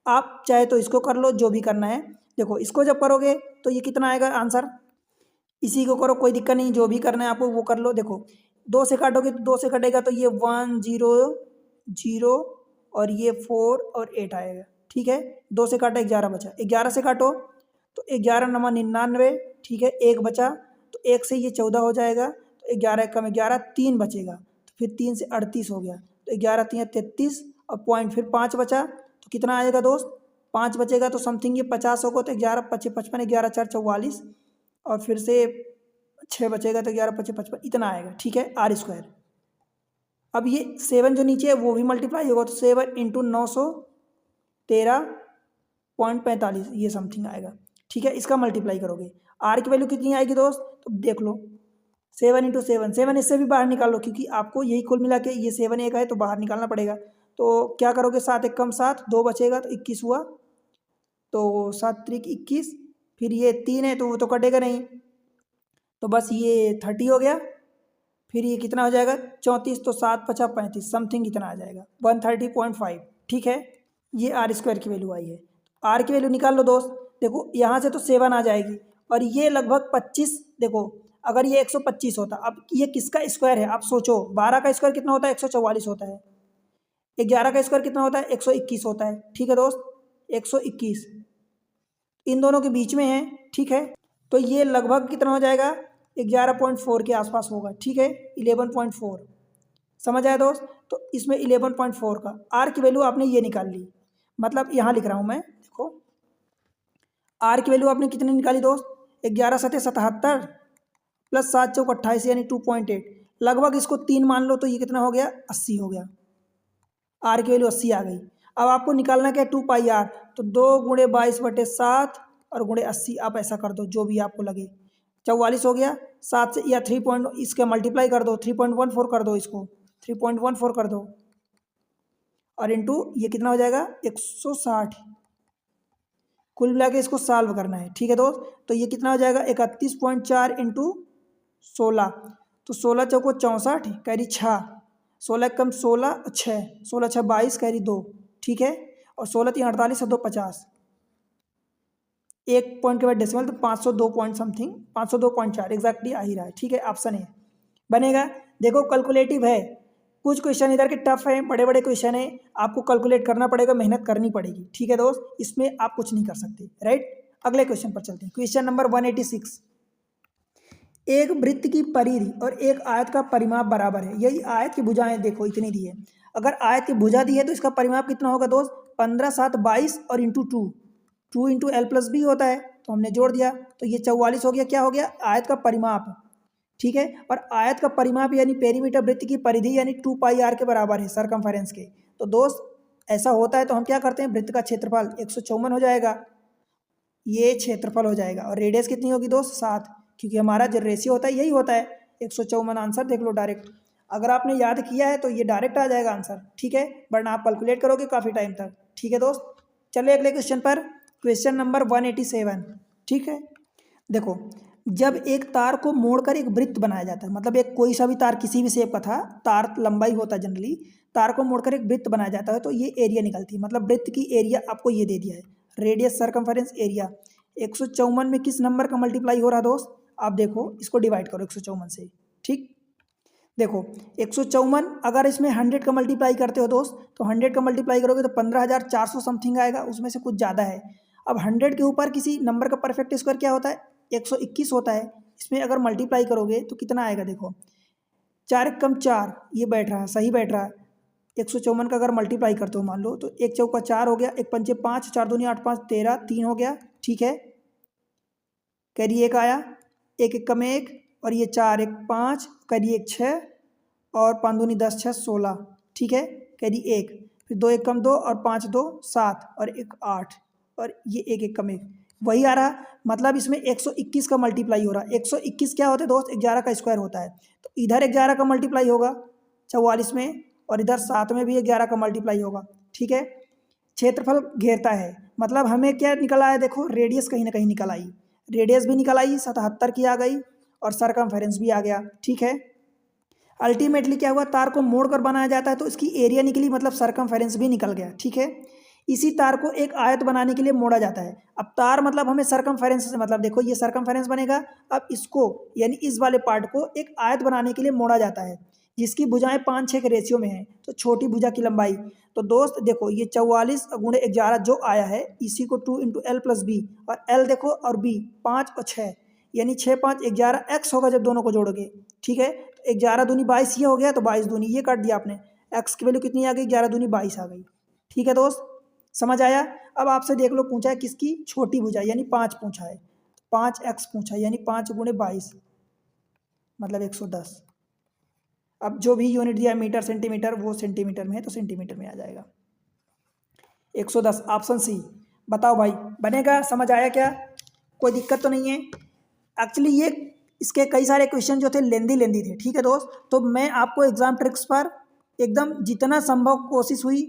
आप चाहे तो इसको कर लो, जो भी करना है। देखो इसको जब करोगे तो ये कितना आएगा आंसर, इसी को करो, कोई दिक्कत नहीं, जो भी करना है आपको वो कर लो। देखो 2 से काटोगे तो 2 से कटेगा तो ये 1 0 0 और ये 4 और 8 आएगा। ठीक है, 2 से काटा 11 बचा, 11 से काटो तो 11 नमा 99। ठीक है, 1 बचा तो 1 से ये 14 हो जाएगा, तो 11 कम 11 3 बचेगा, तो फिर 3 से 38 हो गया, तो 11 3 33 और पॉइंट फिर 5 बचा, तो कितना आएगा दोस्त, 5 बचेगा तो समथिंग ये 50 होगा, तो 11 5 55, 11 4 44 और फिर से 6 बचेगा तो 11 5 55 इतना आएगा। ठीक है, आर स्क्वायर। अब ये 7 जो नीचे है वो भी मल्टीप्लाई होगा, तो 7 इंटू 913.45 ये समथिंग आएगा। ठीक है, इसका मल्टीप्लाई करोगे, आर की वैल्यू कितनी आएगी दोस्त, तो देख लो 7 इंटू 7, 7 इससे भी बाहर निकाल लो, क्योंकि आपको यही कुल मिला के ये 7 एक है तो बाहर निकालना पड़ेगा। तो क्या करोगे, 7 एक कम 7, 2 बचेगा तो 21 हुआ, तो 7 त्रिक 21, फिर ये 3 है तो वो तो कटेगा नहीं, तो बस ये 30 हो गया, फिर ये कितना हो जाएगा 34, तो 7 5 35 समथिंग इतना आ जाएगा 130.5। ठीक है, ये आर स्क्वायर की वैल्यू आई है। आर की वैल्यू निकाल लो दोस्त, देखो यहाँ से तो 7 आ जाएगी और ये लगभग 25। देखो अगर ये 125 होता, अब ये किसका स्क्वायर है आप सोचो, 12 का स्क्वायर कितना होता है 144 होता है, 11 का स्क्वायर कितना होता है 121 होता है। ठीक है दोस्त, 121 इन दोनों के बीच में है। ठीक है, तो ये लगभग कितना हो जाएगा 11.4 के आसपास होगा। ठीक है, 11.4 समझ आया दोस्त, तो इसमें 11.4 का आर की वैल्यू आपने ये निकाल ली, मतलब यहाँ लिख रहा हूँ मैं, देखो आर की वैल्यू आपने कितनी निकाली दोस्त, 11 सतह 77 प्लस 7 चौक 28 यानी 2.8, लगभग इसको 3 मान लो तो ये कितना हो गया 80 हो गया, आर की वैल्यू 80 आ गई। अब आपको निकालना क्या है 2 पाई आर, तो 2 गुणे 22/7 और गुणे 80, आप ऐसा कर दो जो भी आपको लगे, 44 हो गया, 7 से या 3 पॉइंट इसका मल्टीप्लाई कर दो, 3.14 कर दो, इसको 3.14 कर दो और इंटू ये कितना हो जाएगा 160, कुल मिला के इसको सॉल्व करना है। ठीक है दोस्त, तो ये कितना हो जाएगा 31.4 इंटू 16, तो 16 चौको 64 कैरी 6, 16 कम 16 6, 16 6 22 कैरी 2। ठीक है, और 16 3 48 और 2 50, एक पॉइंट के बाद डेसिमल, तो 502 पॉइंट समथिंग, 502.4 एग्जैक्टली आ ही रहा है। ठीक है, ऑप्शन ए बनेगा। देखो कैलकुलेटिव है, कुछ क्वेश्चन इधर के टफ है, बड़े बड़े क्वेश्चन है, आपको कैलकुलेट करना पड़ेगा, मेहनत करनी पड़ेगी। ठीक है दोस्त, इसमें आप कुछ नहीं कर सकते। राइट, अगले क्वेश्चन पर चलते हैं। क्वेश्चन नंबर 186, एक वृत्त की परिधि और एक आयत का परिमाप बराबर है। यही आयत की भुजाएं देखो इतनी दी है, अगर आयत की भुजा दी है तो इसका परिमाप कितना होगा दोस्त, 15 7 22 और into 2 into L plus B होता है, तो हमने जोड़ दिया, तो ये 44 हो गया, क्या हो गया आयत का परिमाप। ठीक है, और आयत का परिमाप यानी पेरीमीटर वृत्त की परिधि यानी 2 पाई आर के बराबर है सरकमफेरेंस के। तो दोस्त ऐसा होता है तो हम क्या करते हैं, वृत्त का क्षेत्रफल 154 हो जाएगा, ये क्षेत्रफल हो जाएगा, और रेडियस कितनी होगी दोस्त 7, क्योंकि हमारा जो रेशियो होता है यही होता है 154। आंसर देख लो डायरेक्ट, अगर आपने याद किया है तो ये डायरेक्ट आ जाएगा आंसर। ठीक है, वरना आप कैलकुलेट करोगे काफ़ी टाइम तक। ठीक है दोस्त, चलिए अगले क्वेश्चन पर, क्वेश्चन नंबर 187। ठीक है, देखो जब एक तार को मोड़कर एक वृत्त बनाया जाता है, मतलब एक कोई सा भी तार किसी भी शेप का था, तार लंबाई होता है जनरली, तार को मोड़कर एक वृत्त बनाया जाता है, तो ये एरिया निकलती है, मतलब वृत्त की एरिया आपको ये दे दिया है, रेडियस सरकमफेरेंस एरिया। 154 में किस नंबर का मल्टीप्लाई हो रहा है दोस्त, आप देखो इसको डिवाइड करो 154 से। ठीक, देखो 154 अगर इसमें 100 का मल्टीप्लाई करते हो दोस्त, तो 100 का मल्टीप्लाई करोगे तो 15,400 समथिंग आएगा, उसमें से कुछ ज़्यादा है। अब 100 के ऊपर किसी नंबर का परफेक्ट स्क्वायर क्या होता है 121 होता है, इसमें अगर मल्टीप्लाई करोगे तो कितना आएगा, देखो 4 कम 4 ये बैठ रहा है, सही बैठ रहा है। 154 का अगर मल्टीप्लाई करते हो मान लो, तो 1 चौका 4 हो गया, 1 पंचे 5, 4 दूनी 8 5 13 3 हो गया। ठीक है, कैरी 1 आया, 1 1 कम 1 और ये 4 1 5 कैरी 1 6 और 5 दूनी 10 6 16, ठीक है, कह दी 1, फिर 2 1 कम 2 और 5 2 7 और 1 8 और ये 1 1 कम 1, वही आ रहा। मतलब इसमें 121 का मल्टीप्लाई हो रहा है। 121 क्या होता है दोस्त, 11 का स्क्वायर होता है। तो इधर 11 का मल्टीप्लाई होगा 44 में और इधर 7 में भी 11 का मल्टीप्लाई होगा। ठीक है, क्षेत्रफल घेरता है, मतलब हमें क्या निकल आया, देखो रेडियस कहीं ना कहीं निकल आई, रेडियस भी निकल आई 77 की आ गई और सरकमफेरेंस भी आ गया। ठीक है, अल्टीमेटली क्या हुआ, तार को मोड़ कर बनाया जाता है तो इसकी एरिया निकली, मतलब सरकमफेरेंस भी निकल गया। ठीक है, इसी तार को एक आयत बनाने के लिए मोड़ा जाता है। अब तार मतलब हमें सरकमफेरेंस से मतलब, देखो ये सरकमफेरेंस बनेगा, अब इसको यानी इस वाले पार्ट को एक आयत बनाने के लिए मोड़ा जाता है जिसकी भुजाएं 5 6 के रेशियो में है। तो छोटी भुजा की लंबाई, तो दोस्त देखो ये 44 गुणे 11 जो आया है इसी को 2 × L + B और L देखो और B 5 और 6 यानी 6 5 11 x होगा जब दोनों को जोड़ोगे। ठीक है, तो 11 दूनी 22 ये हो गया, तो 22 दूनी ये काट दिया आपने, x की वैल्यू कितनी आ गई, 11 दूनी 22 आ गई। ठीक है दोस्त, समझ आया। अब आपसे देख लो पूछा है किसकी, छोटी भुजा यानी 5 पूछा है, 5x पूछा है यानी 5 गुणे 22 मतलब 110। अब जो भी यूनिट दिया मीटर सेंटीमीटर वो सेंटीमीटर में है तो सेंटीमीटर में आ जाएगा 110, ऑप्शन सी। बताओ भाई बनेगा, समझ आया क्या, कोई दिक्कत तो नहीं है। एक्चुअली ये इसके कई सारे क्वेश्चन जो थे लेंदी थे। ठीक है दोस्त, तो मैं आपको एग्जाम ट्रिक्स पर एकदम जितना संभव कोशिश हुई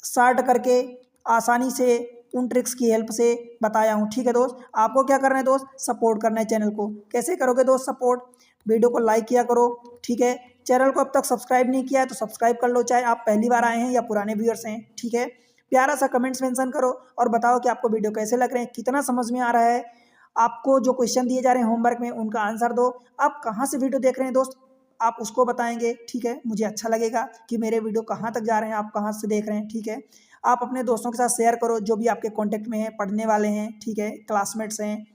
शार्ट करके आसानी से उन ट्रिक्स की हेल्प से बताया हूँ। ठीक है दोस्त, आपको क्या करना है दोस्त, सपोर्ट करना है चैनल को। कैसे करोगे दोस्त सपोर्ट, वीडियो को लाइक किया करो। ठीक है, चैनल को अब तक सब्सक्राइब नहीं किया है तो सब्सक्राइब कर लो, चाहे आप पहली बार आए हैं या पुराने व्यूअर्स हैं। ठीक है, प्यारा सा कमेंट्स मेंशन करो और बताओ कि आपको वीडियो कैसे लग रहे हैं, कितना समझ में आ रहा है। आपको जो क्वेश्चन दिए जा रहे हैं होमवर्क में उनका आंसर दो। आप कहाँ से वीडियो देख रहे हैं दोस्त, आप उसको बताएंगे। ठीक है, मुझे अच्छा लगेगा कि मेरे वीडियो कहाँ तक जा रहे हैं, आप कहाँ से देख रहे हैं। ठीक है, आप अपने दोस्तों के साथ शेयर करो जो भी आपके कांटेक्ट में हैं, पढ़ने वाले हैं। ठीक है, क्लासमेट्स हैं,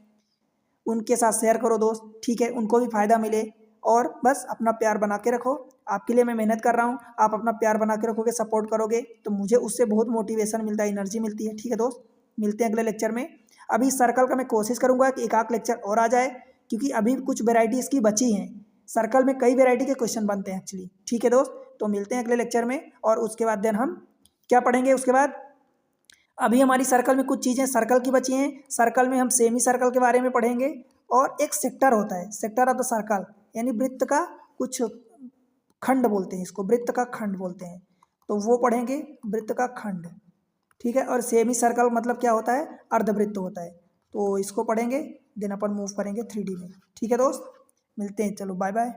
उनके साथ शेयर करो दोस्त। ठीक है, उनको भी फ़ायदा मिले। और बस अपना प्यार बना के रखो, आपके लिए मैं मेहनत कर रहा हूँ, आप अपना प्यार बना के रखोगे, सपोर्ट करोगे तो मुझे उससे बहुत मोटिवेशन मिलता है, एनर्जी मिलती है। ठीक है दोस्त, मिलते हैं अगले लेक्चर में। अभी सर्कल का मैं कोशिश करूँगा कि एक आध लेक्चर और आ जाए, क्योंकि अभी कुछ वेराइटी इसकी बची हैं। सर्कल में कई वेराइटी के क्वेश्चन बनते हैं एक्चुअली। ठीक है दोस्त, तो मिलते हैं अगले लेक्चर में। और उसके बाद देन हम क्या पढ़ेंगे उसके बाद, अभी हमारी सर्कल में कुछ चीज़ें सर्कल की बची हैं। सर्कल में हम सेमी सर्कल के बारे में पढ़ेंगे और एक सेक्टर होता है, सेक्टर ऑफ द सर्कल, यानी वृत्त का कुछ खंड बोलते हैं इसको, वृत्त का खंड बोलते हैं, तो वो पढ़ेंगे, वृत्त का खंड। ठीक है, और सेमी सर्कल मतलब क्या होता है, अर्धवृत्त होता है, तो इसको पढ़ेंगे। देन अपन मूव करेंगे 3D में। ठीक है दोस्त, मिलते हैं, चलो बाय बाय।